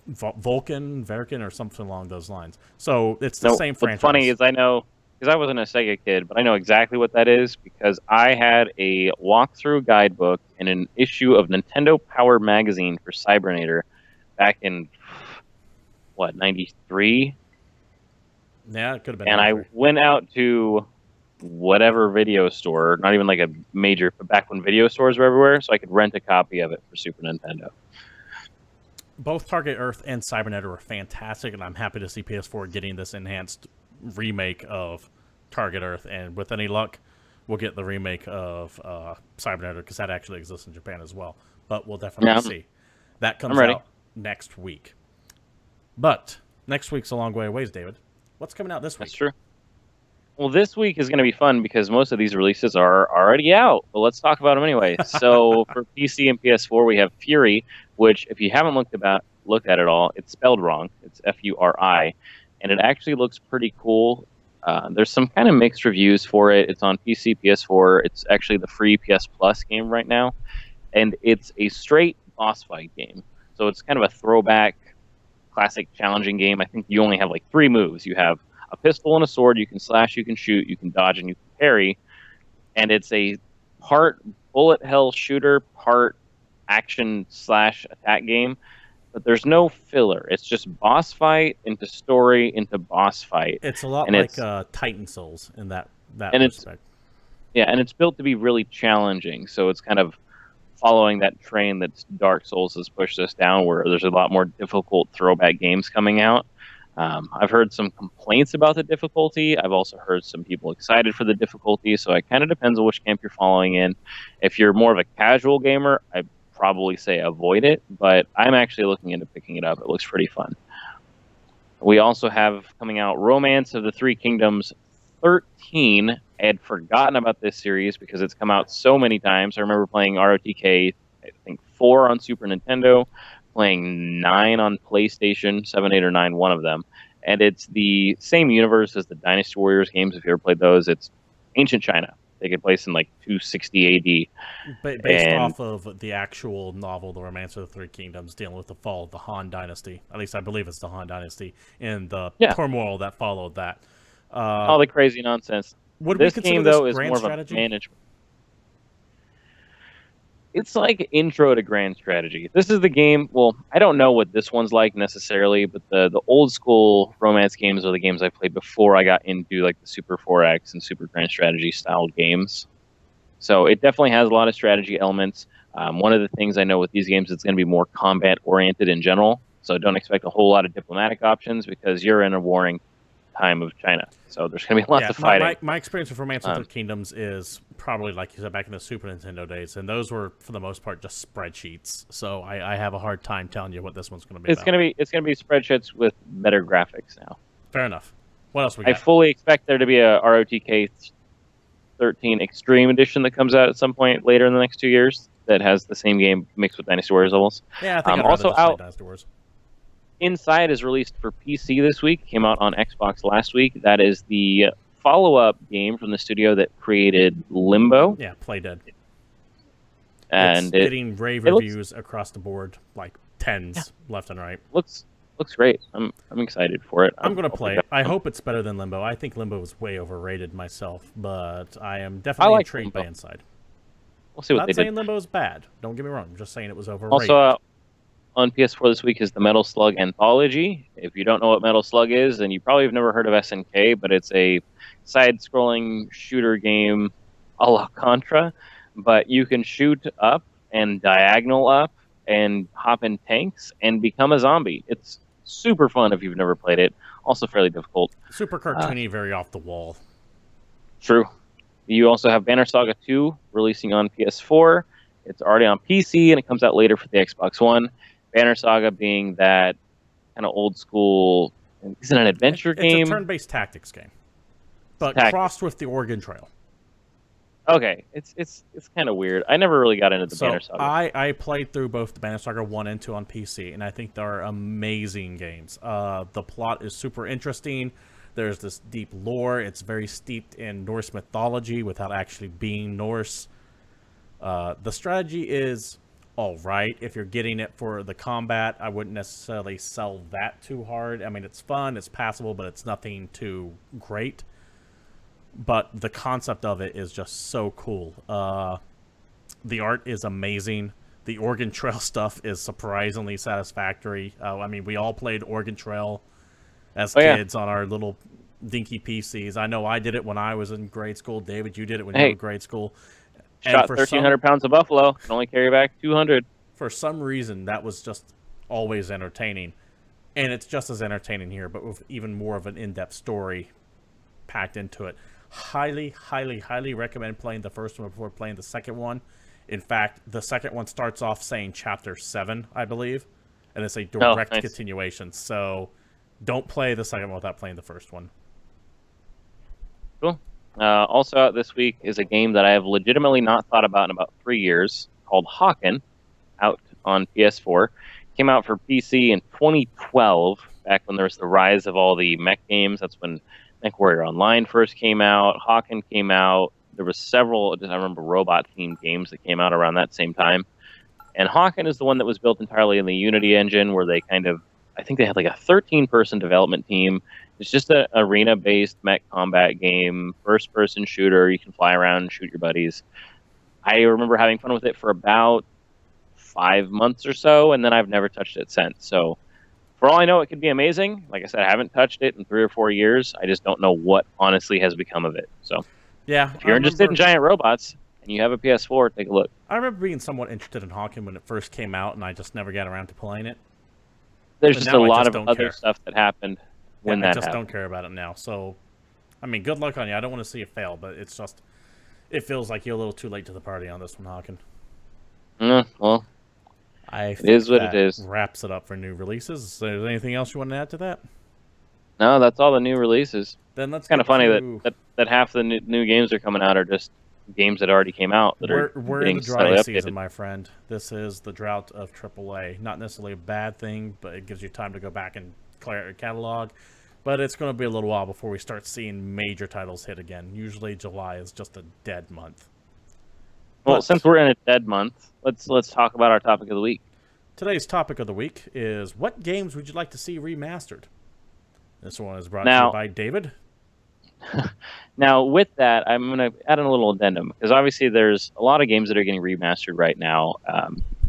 Vulcan, or something along those lines. So it's the same franchise. What's funny is I know, because I wasn't a Sega kid, but I know exactly what that is because I had a walkthrough guidebook and an issue of Nintendo Power magazine for Cybernator back in, what, 93? Yeah, it could have been. And I went out to whatever video store, not even like a major, but back when video stores were everywhere, so I could rent a copy of it for Super Nintendo. Both Target Earth and Cybernator are fantastic, and I'm happy to see PS4 getting this enhanced remake of Target Earth, and with any luck, we'll get the remake of Cybernator, because that actually exists in Japan as well. But we'll definitely see. That comes out next week. But next week's a long way away, David. What's coming out this week? That's true. Well, this week is going to be fun because most of these releases are already out, but let's talk about them anyway. So for PC and PS4, we have Fury, which, if you haven't look at it all. It's spelled wrong. It's Furi, and it actually looks pretty cool. There's some kind of mixed reviews for it. It's on PC, PS4. It's actually the free PS Plus game right now, and it's a straight boss fight game. So it's kind of a throwback, classic challenging game. I think you only have like 3 moves. You have a pistol and a sword. You can slash, you can shoot, you can dodge, and you can parry. And it's a part bullet hell shooter, part action / attack game. But there's no filler. It's just boss fight into story into boss fight. It's a lot and like Titan Souls in that and respect. And it's built to be really challenging. So it's kind of following that train that Dark Souls has pushed us down, where there's a lot more difficult throwback games coming out. I've heard some complaints about the difficulty. I've also heard some people excited for the difficulty. So it kind of depends on which camp you're following in. If you're more of a casual gamer, I'd probably say avoid it. But I'm actually looking into picking it up. It looks pretty fun. We also have coming out Romance of the Three Kingdoms 13. I had forgotten about this series because it's come out so many times. I remember playing ROTK, I think 4 on Super Nintendo, playing 9 on PlayStation, 7, 8, or 9, one of them. And it's the same universe as the Dynasty Warriors games, if you ever played those. It's ancient China. They take place in like 260 AD. Based off of the actual novel, The Romance of the Three Kingdoms, dealing with the fall of the Han Dynasty. At least I believe it's the Han Dynasty, and the turmoil that followed that. All the crazy nonsense. This game, though, is more of a management. It's like intro to grand strategy. This is the game. Well, I don't know what this one's like necessarily, but the old school romance games are the games I played before I got into like the Super 4X and Super Grand Strategy styled games. So it definitely has a lot of strategy elements. One of the things I know with these games, it's going to be more combat oriented in general. So don't expect a whole lot of diplomatic options because you're in a warring time of China. So there's going to be lots of fighting. My experience with Romance of the Kingdoms is probably, like you said, back in the Super Nintendo days, and those were, for the most part, just spreadsheets. So I have a hard time telling you what this one's going to be It's going to be spreadsheets with better graphics now. Fair enough. What else we got? I fully expect there to be a ROTK 13 Extreme Edition that comes out at some point later in the next 2 years that has the same game mixed with Dynasty Warriors levels. Yeah, I think also out. Dynasty Wars. Inside is released for PC this week. Came out on Xbox last week. That is the follow-up game from the studio that created Limbo. Yeah, Play Dead. And it's getting rave reviews across the board, like tens left and right. Looks great. I'm excited for it. I'm going to play it. I hope it's better than Limbo. I think Limbo was way overrated myself, but I am definitely intrigued by Inside. We'll see what they do. Not saying Limbo is bad. Don't get me wrong. I'm just saying it was overrated. Also, on PS4 this week is the Metal Slug Anthology. If you don't know what Metal Slug is, then you probably have never heard of SNK, but it's a side-scrolling shooter game a la Contra. But you can shoot up and diagonal up and hop in tanks and become a zombie. It's super fun if you've never played it. Also fairly difficult. Super cartoony, very off the wall. True. You also have Banner Saga 2 releasing on PS4. It's already on PC, and it comes out later for the Xbox One. Banner Saga being that kind of old school, is it an adventure game? It's a turn-based tactics game, but crossed with the Oregon Trail. Okay, it's kind of weird. I never really got into the Banner Saga. I played through both the Banner Saga 1 and 2 on PC, and I think they're amazing games. The plot is super interesting. There's this deep lore. It's very steeped in Norse mythology without actually being Norse. The strategy is all right. If you're getting it for the combat, I wouldn't necessarily sell that too hard. I mean, it's fun, it's passable, but it's nothing too great. But the concept of it is just so cool. The art is amazing. The Oregon Trail stuff is surprisingly satisfactory. I mean, we all played Oregon Trail as kids on our little dinky PCs. I know I did it when I was in grade school. David, you did it when you were in grade school. Shot 1,300 pounds of buffalo. Can only carry back 200. For some reason, that was just always entertaining. And it's just as entertaining here, but with even more of an in-depth story packed into it. Highly, highly, highly recommend playing the first one before playing the second one. In fact, the second one starts off saying Chapter 7, I believe. And it's a direct continuation. So don't play the second one without playing the first one. Cool. Also out this week is a game that I have legitimately not thought about in about 3 years called Hawken, out on PS4. Came out for PC in 2012, back when there was the rise of all the mech games. That's when MechWarrior Online first came out. Hawken came out. There was several, I remember, robot-themed games that came out around that same time. And Hawken is the one that was built entirely in the Unity engine, where they kind of, I think they had like a 13-person development team. It's just an arena-based mech combat game, first-person shooter. You can fly around and shoot your buddies. I remember having fun with it for about 5 months or so, and then I've never touched it since. So for all I know, it could be amazing. Like I said, I haven't touched it in 3 or 4 years. I just don't know what honestly has become of it. So Yeah, if you're interested in giant robots and you have a PS4, take a look. I remember being somewhat interested in Hawken when it first came out, and I just never got around to playing it. There's But just now a I lot just of don't other care. stuff that happened when I that just happened. don't care about it now. So, I mean, good luck on you. I don't want to see it fail, but it's just, it feels like you're a little too late to the party on this one, Hawken. Well, I it think is what that it is. wraps it up for new releases. Is there anything else you want to add to that? No, that's all the new releases. Then let's It's kind of get funny to... that half the new games that are coming out are just games that already came out that are We're in getting the slightly dry updated. season, my friend. This is the drought of AAA. Not necessarily a bad thing, but it gives you time to go back and clear your catalog. But it's going to be a little while before we start seeing major titles hit again. Usually July is just a dead month. Well, But since we're in a dead month, let's talk about our topic of the week. today's topic of the week is, what games would you like to see remastered? This one is brought to Now- you by David. Now, with that, I'm going to add in a little addendum, because obviously there's a lot of games that are getting remastered right now.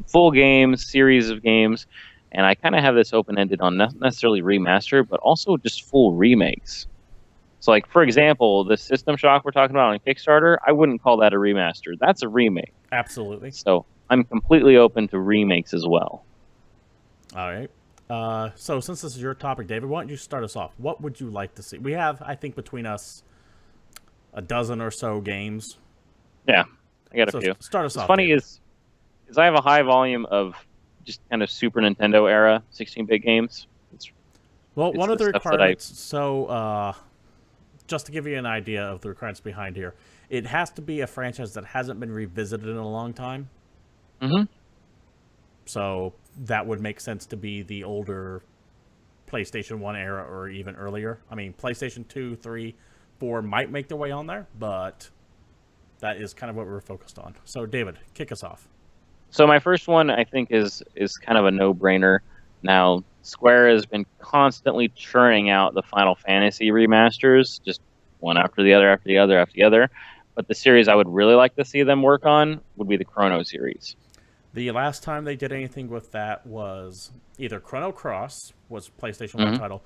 Full games, series of games, and I kind of have this open-ended on not necessarily remaster, but also just full remakes. So, like, for example, the System Shock we're talking about on Kickstarter, I wouldn't call that a remaster. That's a remake. Absolutely. So I'm completely open to remakes as well. All right. So since this is your topic, David, why don't you start us off? What would you like to see? We have, I think, between us, a dozen or so games. Yeah, I got a So few. start us What's off. funny David. is I have a high volume of just kind of Super Nintendo era 16-bit games. Well, it's one of the the stuff that requirements, so just to give you an idea of the requirements behind here, it has to be a franchise that hasn't been revisited in a long time. Mm-hmm. So that would make sense to be the older PlayStation 1 era or even earlier. I mean, PlayStation 2, 3, 4 might make their way on there, but that is kind of what we're focused on. So, David, kick us off. So my first one, I think, is kind of a no-brainer. Now, Square has been constantly churning out the Final Fantasy remasters, just one after the other, after the other, after the other. But the series I would really like to see them work on would be the Chrono series. The last time they did anything with that was either Chrono Cross, was PlayStation 1 title,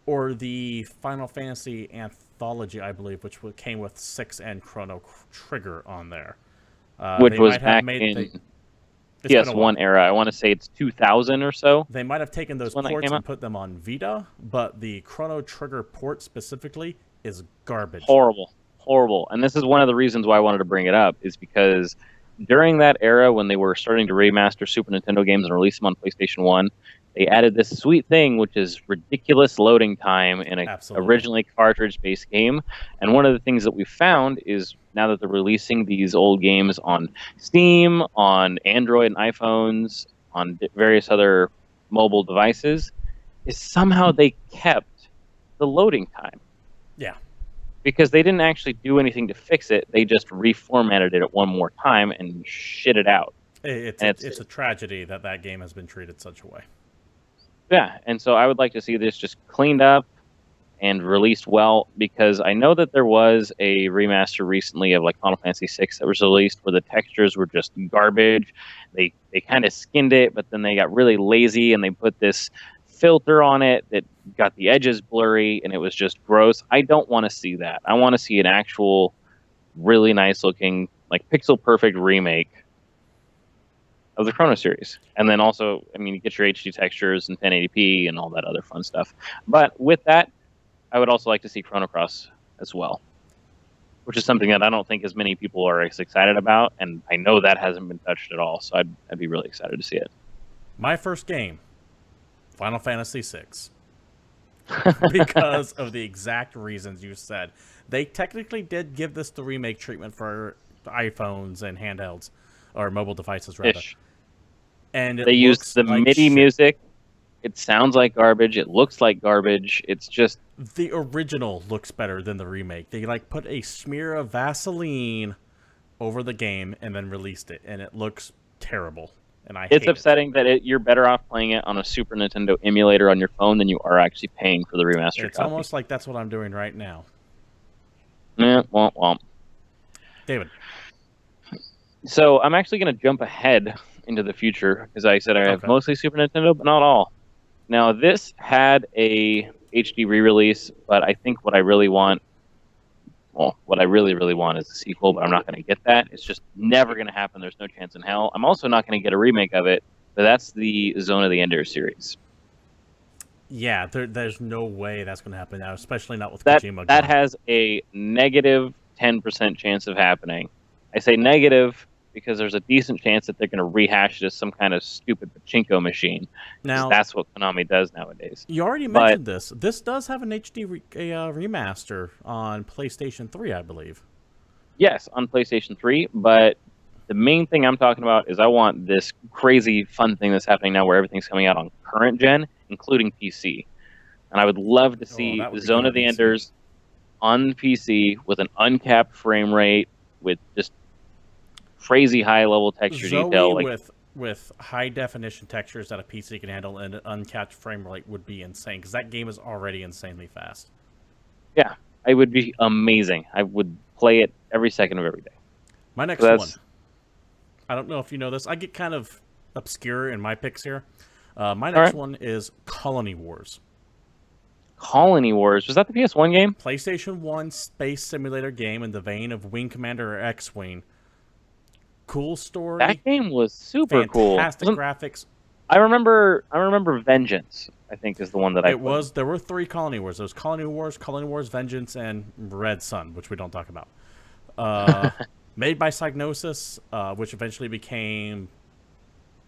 or the Final Fantasy Anthology, I believe, which came with 6 and Chrono Trigger on there. Which they was might have back made- in they- it's been a while. PS1 era. I want to say it's 2000 or so. They might have taken those when that ports came and out? put them on Vita, but the Chrono Trigger port specifically is garbage. Horrible. And this is one of the reasons why I wanted to bring it up, is because during that era when they were starting to remaster Super Nintendo games and release them on PlayStation 1, they added this sweet thing, which is ridiculous loading time in a Absolutely. originally cartridge-based game. And one of the things that we found is now that they're releasing these old games on Steam, on Android and iPhones, on various other mobile devices, is somehow they kept the loading time. Yeah. Because they didn't actually do anything to fix it. They just reformatted it one more time and shit it out. It's a tragedy that that game has been treated such a way. Yeah, and so I would like to see this just cleaned up and released well, because I know that there was a remaster recently of like Final Fantasy VI that was released where the textures were just garbage. They kind of skinned it, but then they got really lazy and they put this filter on it that got the edges blurry, and it was just gross. I don't want to see that. I want to see an actual really nice looking, like pixel perfect remake of the Chrono series. And then also, I mean, you get your HD textures and 1080p and all that other fun stuff. But with that, I would also like to see Chrono Cross as well, which is something that I don't think as many people are as excited about, and I know that hasn't been touched at all, so I'd be really excited to see it. My first game, Final Fantasy VI. Because of the exact reasons you said. They technically did give this the remake treatment for iPhones and handhelds, or mobile devices, rather. Ish. and it They used looks the like MIDI shit. music. It sounds like garbage. It looks like garbage. It's just The original looks better than the remake. They like put a smear of Vaseline over the game and then released it, and it looks terrible. And I it's hate it. upsetting that you're better off playing it on a Super Nintendo emulator on your phone than you are actually paying for the remastered It's copy. almost like that's what I'm doing right now. Yeah, womp womp. David. So I'm actually going to jump ahead into the future because I said I have Okay. mostly Super Nintendo, but not all. Now this had a HD re-release, but I think what I really want, well, what I really, really want is a sequel, but I'm not going to get that. It's just never going to happen. There's no chance in hell. I'm also not going to get a remake of it, but that's the Zone of the Enders series. Yeah, there's no way that's going to happen now, especially not with That Kojima that gone. has a negative 10% chance of happening. I say negative because there's a decent chance that they're going to rehash it as some kind of stupid pachinko machine. Because Now, that's what Konami does nowadays. you already But mentioned this. This does have an HD remaster on PlayStation 3, I believe. yes, on PlayStation 3, but the main thing I'm talking about is I want this crazy fun thing that's happening now where everything's coming out on current gen, including PC. And I would love to see that would be Zone good of the on PC. Enders on PC with an uncapped frame rate, with just crazy high level texture Zoe detail. Like, with high definition textures that a PC can handle and an uncapped frame rate would be insane because that game is already insanely fast. yeah, it would be amazing. I would play it every second of every day. My next So one. I don't know if you know this. I get kind of obscure in my picks here. My next one is Colony Wars. Colony Wars, was that the PS1 game? PlayStation 1 space simulator game in the vein of Wing Commander or X-Wing. Cool story. That game was super cool. Fantastic graphics. I remember Vengeance, I think, is the one that I played. There were 3 Colony Wars. There was Colony Wars, Vengeance, and Red Sun, which we don't talk about. Made by Psygnosis, which eventually became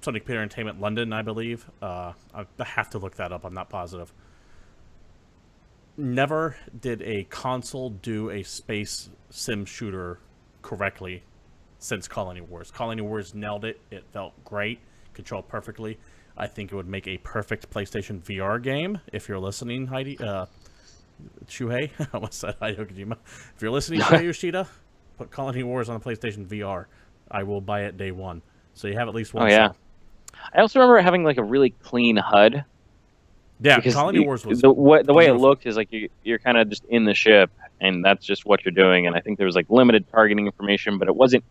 Sonic Computer Entertainment London, I believe. I have to look that up. I'm not positive. Never did a console do a space sim shooter correctly since Colony Wars. Colony Wars nailed it. It felt great, controlled perfectly. I think it would make a perfect PlayStation VR game. If you're listening, Shuhei, I almost said Hideo Kojima. If you're listening, Shuhei Yoshida, put Colony Wars on a PlayStation VR. I will buy it day one. So you have at least one. Oh yeah. cell. I also remember it having like a really clean HUD. Yeah, Colony Wars was the way it beautiful. looked is like you're kind of just in the ship, and that's just what you're doing. And I think there was like limited targeting information, but it wasn't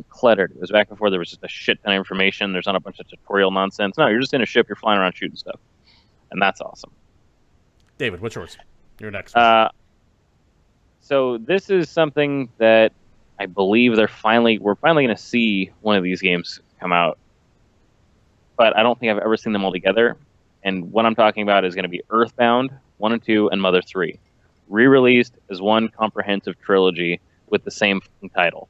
cluttered. It was back before there was just a shit ton of information. There's not a bunch of tutorial nonsense. No, you're just in a ship. You're flying around shooting stuff, and that's awesome. David, what's yours? You're next. So this is something that I believe we're finally going to see one of these games come out, but I don't think I've ever seen them all together. And what I'm talking about is going to be Earthbound 1 and 2 and Mother 3, re-released as one comprehensive trilogy with the same title.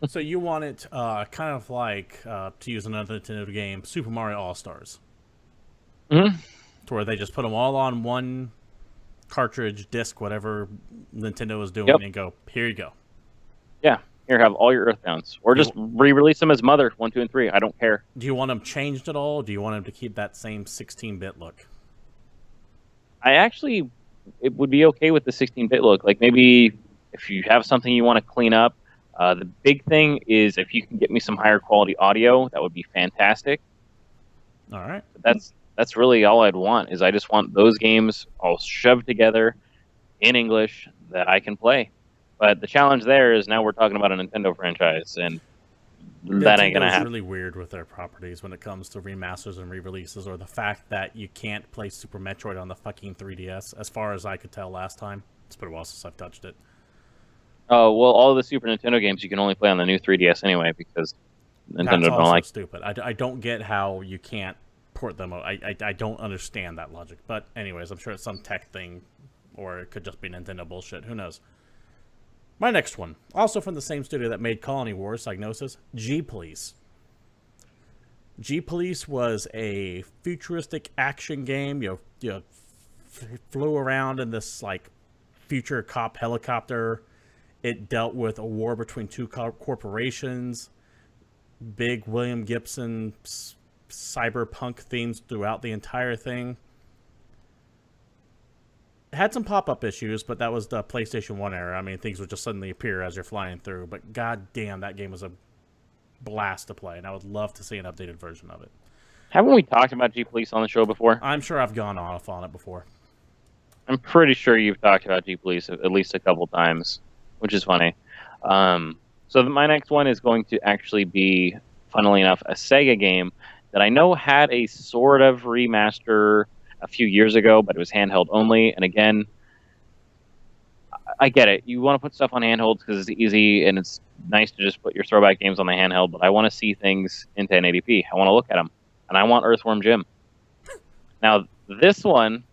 So you want it kind of like, to use another Nintendo game, Super Mario All-Stars. Mm-hmm. To where they just put them all on one cartridge, disc, whatever Nintendo is doing, and go, here you go. Yeah, here, have all your Earthbounds. Or just re-release them as Mother 1, 2, and 3. I don't care. Do you want them changed at all? Or do you want them to keep that same 16-bit look? It would be okay with the 16-bit look. Like maybe if you have something you want to clean up, the big thing is if you can get me some higher quality audio, that would be fantastic. All right. But that's really all I'd want. Is I just want those games all shoved together in English that I can play. But the challenge there is now we're talking about a Nintendo franchise, and that ain't gonna happen. Nintendo's really weird with their properties when it comes to remasters and re-releases, or the fact that you can't play Super Metroid on the fucking 3DS, as far as I could tell last time. It's been a while since I've touched it. Oh, well, all the Super Nintendo games you can only play on the new 3DS anyway, because Nintendo That's don't like. stupid. I don't get how you can't port them. I don't understand that logic. But anyways, I'm sure it's some tech thing, or it could just be Nintendo bullshit. Who knows? My next one, also from the same studio that made Colony Wars, Psygnosis, G-Police. G-Police was a futuristic action game. You flew around in this like future cop helicopter. It dealt with a war between two corporations. Big William Gibson cyberpunk themes throughout the entire thing. It had some pop-up issues, but that was the PlayStation 1 era. I mean, things would just suddenly appear as you're flying through. But god damn, that game was a blast to play, and I would love to see an updated version of it. Haven't we talked about G Police on the show before? I'm sure I've gone off on it before. I'm pretty sure you've talked about G Police at least a couple times, which is funny. So my next one is going to actually be, funnily enough, a SEGA game that I know had a sort of remaster a few years ago, but it was handheld only. And again, I get it. You want to put stuff on handholds because it's easy and it's nice to just put your throwback games on the handheld, but I want to see things in 1080p. I want to look at them. And I want Earthworm Jim. Now, this one,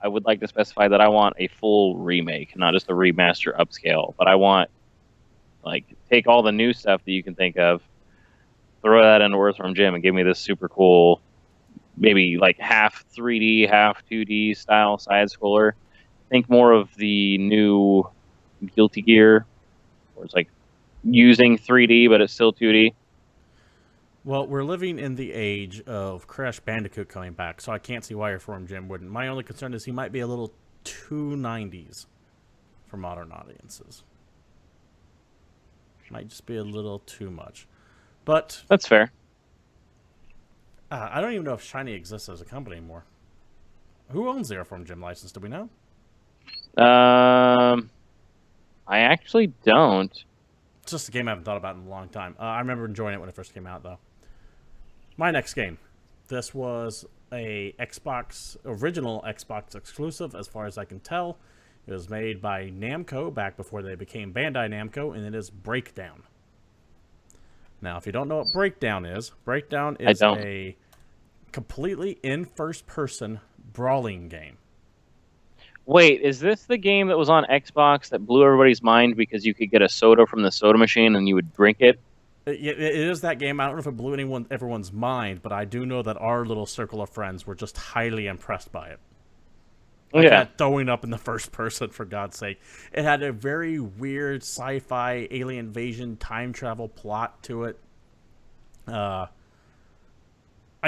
I would like to specify that I want a full remake, not just a remaster upscale, but I want, like, take all the new stuff that you can think of, throw that into Earthworm Jim, and give me this super cool, maybe like half 3D, half 2D style side scroller. Think more of the new Guilty Gear, where it's like using 3D, but it's still 2D. Well, we're living in the age of Crash Bandicoot coming back, so I can't see why Earthworm Jim wouldn't. My only concern is he might be a little too 90s for modern audiences. Might just be a little too much. But that's fair. I don't even know if Shiny exists as a company anymore. Who owns the Earthworm Jim license? Do we know? I actually don't. It's just a game I haven't thought about in a long time. I remember enjoying it when it first came out, though. My next game. This was a original Xbox exclusive, as far as I can tell. It was made by Namco back before they became Bandai Namco, and it is Breakdown. Now, if you don't know what Breakdown is a completely in first-person brawling game. Wait, is this the game that was on Xbox that blew everybody's mind because you could get a soda from the soda machine and you would drink it? It is that game. I don't know if it blew everyone's mind, but I do know that our little circle of friends were just highly impressed by it. Like that throwing up in the first person, for God's sake. It had a very weird sci-fi alien invasion time travel plot to it. I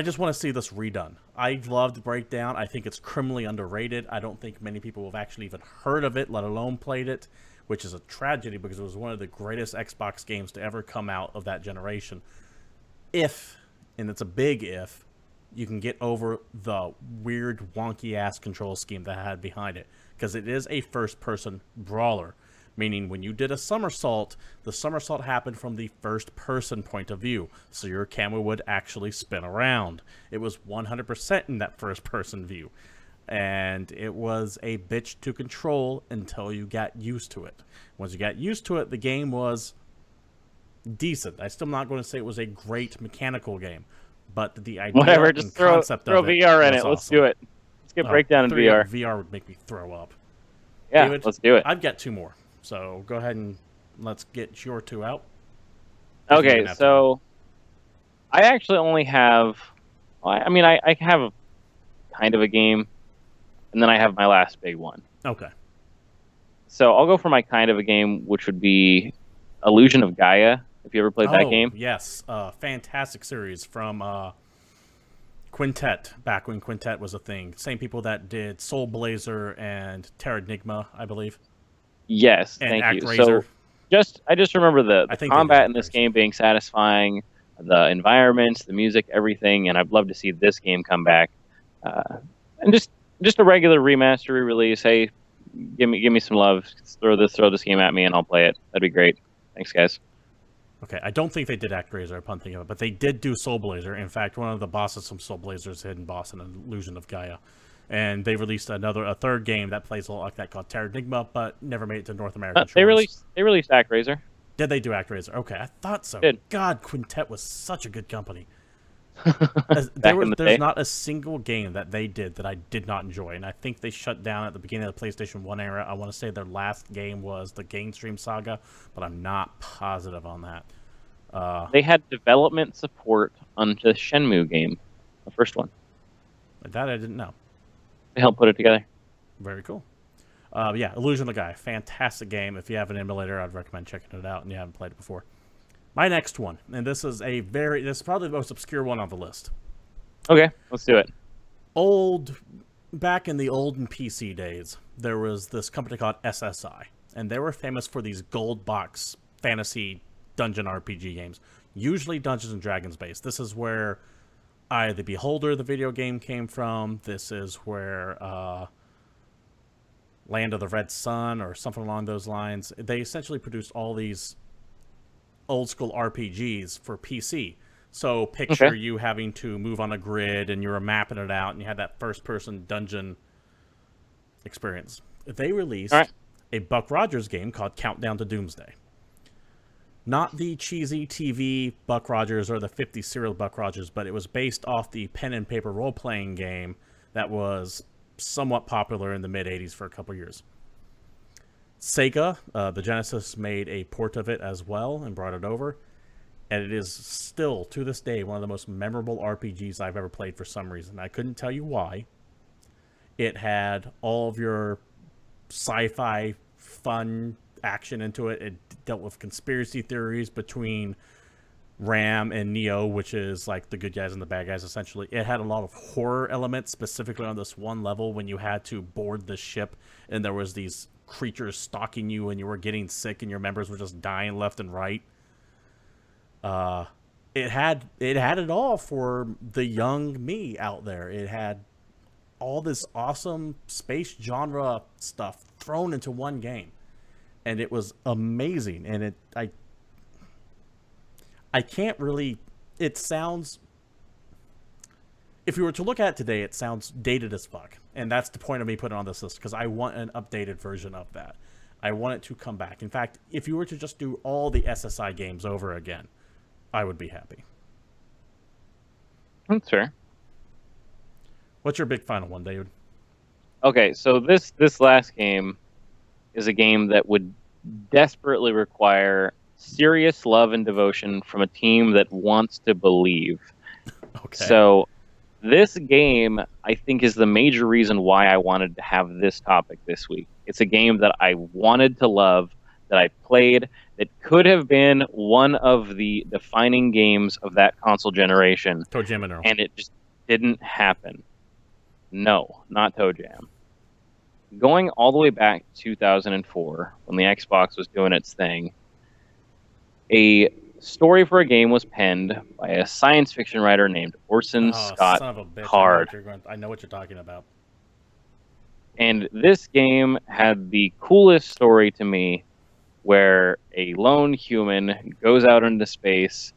just want to see this redone. I loved Breakdown. I think it's criminally underrated. I don't think many people have actually even heard of it, let alone played it, which is a tragedy because it was one of the greatest Xbox games to ever come out of that generation. If, and it's a big if, you can get over the weird, wonky-ass control scheme that I had behind it. Because it is a first-person brawler. Meaning, when you did a somersault, the somersault happened from the first-person point of view. So your camera would actually spin around. It was 100% in that first-person view. And it was a bitch to control until you got used to it. Once you got used to it, the game was decent. I'm still not going to say it was a great mechanical game. But the idea and concept of it VR in it. awesome. Let's do it. Let's get Breakdown in VR. VR would make me throw up. Yeah, David, let's do it. I've got 2 more. So go ahead and let's get your 2 out. Okay, so I actually only have... I mean, I have a kind of a game, and then I have my last big one. Okay. So I'll go for my kind of a game, which would be Illusion of Gaia. If you ever played that game? Yes. Fantastic series from Quintet, back when Quintet was a thing. Same people that did Soul Blazer and Terranigma, I believe. Yes, and thank you. ActRaiser. So I just remember the combat in this game being satisfying, the environments, the music, everything, and I'd love to see this game come back. And just a regular remaster re-release. Hey, give me some love. Throw this game at me and I'll play it. That'd be great. Thanks, guys. Okay, I don't think they did ActRaiser upon thinking of it, but they did do Soul Blazer. In fact, one of the bosses from Soul Blazer is hidden boss in Illusion of Gaia. And they released a third game that plays a lot like that called Terranigma, but never made it to North American shores. They released ActRaiser. Did they do ActRaiser? Okay, I thought so. Did. God, Quintet was such a good company. There's not a single game that they did that I did not enjoy, and I think they shut down at the beginning of the PlayStation 1 era. I want to say their last game was the Game Stream Saga, but I'm not positive on that. They had development support on the Shenmue game, the first one. That I didn't know. They helped put it together. Very cool. Yeah, Illusion of the Gaia, fantastic game. If you have an emulator, I'd recommend checking it out, and you haven't played it before. My next one, and this is probably the most obscure one on the list. Okay, let's do it. Back in the olden PC days, there was this company called SSI, and they were famous for these gold box fantasy dungeon RPG games, usually Dungeons and Dragons based. This is where Eye of the Beholder, the video game, came from. This is where Land of the Red Sun or something along those lines. They essentially produced all these old school RPGs for PC. So picture you having to move on a grid and you were mapping it out and you had that first person dungeon experience. They released a Buck Rogers game called Countdown to Doomsday. Not the cheesy TV Buck Rogers or the 50s serial Buck Rogers, but it was based off the pen and paper role-playing game that was somewhat popular in the mid-'80s for a couple years. SEGA, the Genesis, made a port of it as well and brought it over. And it is still, to this day, one of the most memorable RPGs I've ever played for some reason. I couldn't tell you why. It had all of your sci-fi fun action into it. It dealt with conspiracy theories between Ram and Neo, which is like the good guys and the bad guys, essentially. It had a lot of horror elements, specifically on this one level when you had to board the ship and there was these creatures stalking you and you were getting sick and your members were just dying left and right. It had it all for the young me out there. It had all this awesome space genre stuff thrown into one game, and it was amazing. And I can't really. It sounds. If you were to look at it today, it sounds dated as fuck, and that's the point of me putting it on this list because I want an updated version of that. I want it to come back. In fact, if you were to just do all the SSI games over again, I would be happy. That's fair. What's your big final one, David? Okay, so this last game is a game that would desperately require serious love and devotion from a team that wants to believe. Okay. So this game, I think, is the major reason why I wanted to have this topic this week. It's a game that I wanted to love, that I played, that could have been one of the defining games of that console generation. Toe Jam and Earl. And it just didn't happen. No, not Toe Jam. Going all the way back to 2004, when the Xbox was doing its thing, a story for a game was penned by a science fiction writer named Orson Scott son of a bitch. Card. I know what you're talking about. And this game had the coolest story to me, where a lone human goes out into space,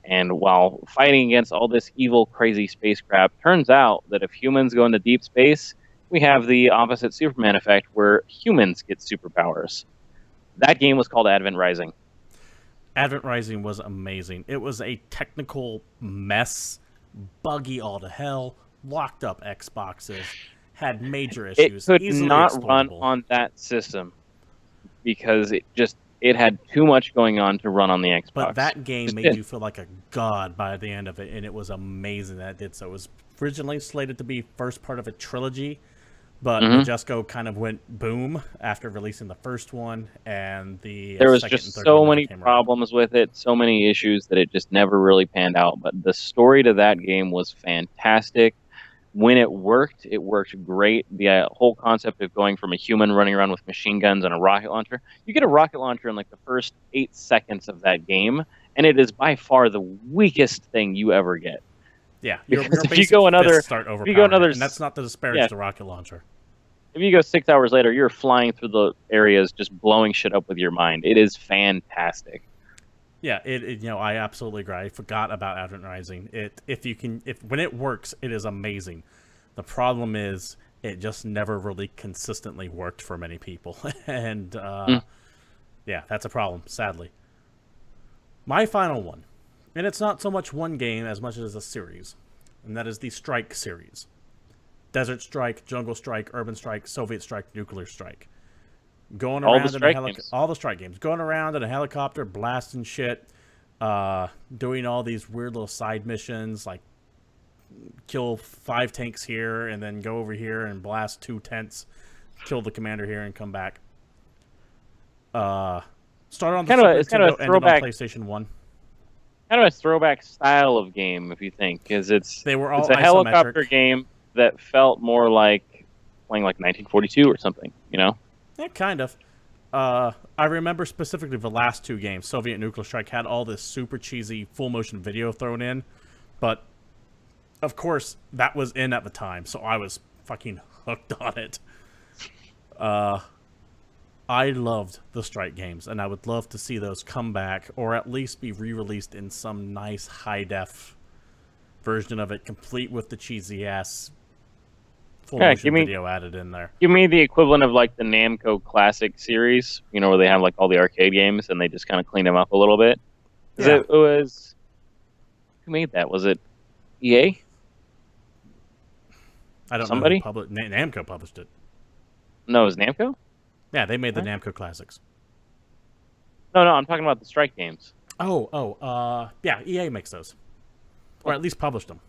and while fighting against all this evil, crazy spacecraft, turns out that if humans go into deep space, we have the opposite Superman effect, where humans get superpowers. That game was called Advent Rising. Advent Rising was amazing. It was a technical mess, buggy all to hell, locked up Xboxes, had major issues. It could easily not exploitable. run on that system, because it had too much going on to run on the Xbox. But that game made you feel like a god by the end of it, and it was amazing that it did so. It was originally slated to be first part of a trilogy, but Majesco kind of went boom after releasing the first one, and there was just so many problems with it, so many issues that it just never really panned out. But the story to that game was fantastic. When it worked great. The whole concept of going from a human running around with machine guns and a rocket launcher. You get a rocket launcher in like the first 8 seconds of that game, and it is by far the weakest thing you ever get. Yeah, if you go another, and that's not to disparage the rocket launcher. If you go 6 hours later, you're flying through the areas, just blowing shit up with your mind. It is fantastic. Yeah, I absolutely agree. I forgot about Advent Rising. When it works, it is amazing. The problem is it just never really consistently worked for many people, and yeah, that's a problem, sadly. My final one, and it's not so much one game as much as a series, and that is the Strike series: Desert Strike, Jungle Strike, Urban Strike, Soviet Strike, Nuclear Strike. Going around all the Strike games, going around in a helicopter, blasting shit, doing all these weird little side missions, like kill 5 tanks here and then go over here and blast 2 tents, kill the commander here and come back. Started on the Super Nintendo, ended on PlayStation 1. kind of a throwback style of game, if you think, because They were it's all a helicopter isometric. game that felt more like playing like 1942 or something. You know? Yeah, kind of. I remember specifically the last two games. Soviet Nuclear Strike had all this super cheesy full motion video thrown in, but of course that was in at the time, so I was fucking hooked on it. I loved the Strike games, and I would love to see those come back, or at least be re-released in some nice high-def version of it, complete with the cheesy ass full Yeah, motion video added in there. give me the equivalent of like the Namco Classic series. You know, where they have like all the arcade games and they just kind of clean them up a little bit. 'Cause Yeah. it was who made that? Was it EA? I don't know Somebody? who published. Namco published it. No, it was Namco. Yeah, they made the Huh? Namco classics. No, I'm talking about the Strike games. Yeah, EA makes those, or at least published them.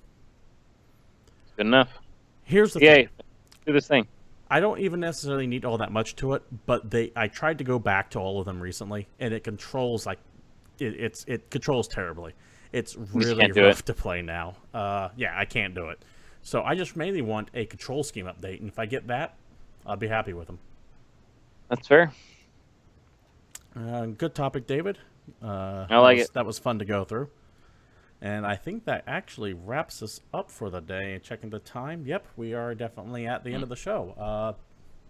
Good enough. Here's the EA, thing: do this thing. I don't even necessarily need all that much to it, but I tried to go back to all of them recently, and it controls like it controls terribly. It's really can't do rough it. to play now. Yeah, I can't do it. So I just mainly want a control scheme update, and if I get that, I'll be happy with them. That's fair. Good topic, David. I like it. That was fun to go through. And I think that actually wraps us up for the day. Checking the time. Yep, we are definitely at the end of the show.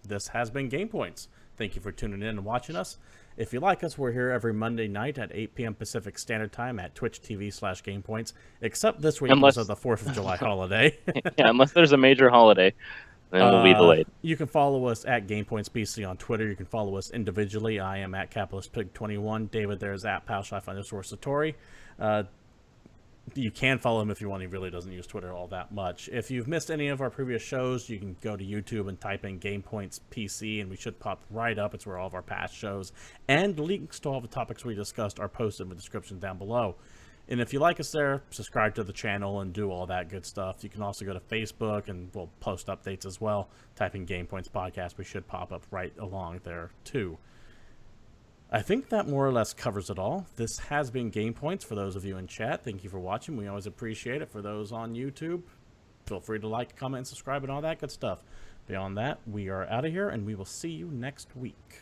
This has been GamePoints. Thank you for tuning in and watching us. If you like us, we're here every Monday night at 8 p.m. Pacific Standard Time at twitch.tv/GamePoints, except this week because of the 4th of July holiday. Yeah, unless there's a major holiday, then we'll be delayed. You can follow us at GamePoints BC on Twitter. You can follow us individually. I am at CapitalistPig21. David there is at Palchlife_Satori. You can follow him if you want. He really doesn't use Twitter all that much. If you've missed any of our previous shows, you can go to YouTube and type in GamePoints PC, and we should pop right up. It's where all of our past shows and links to all the topics we discussed are posted in the description down below. And if you like us there, subscribe to the channel and do all that good stuff. You can also go to Facebook, and we'll post updates as well. Type in GamePoints Podcast. We should pop up right along there, too. I think that more or less covers it all. This has been GamePoints for those of you in chat. Thank you for watching. We always appreciate it. For those on YouTube, feel free to like, comment, and subscribe, and all that good stuff. Beyond that, we are out of here, and we will see you next week.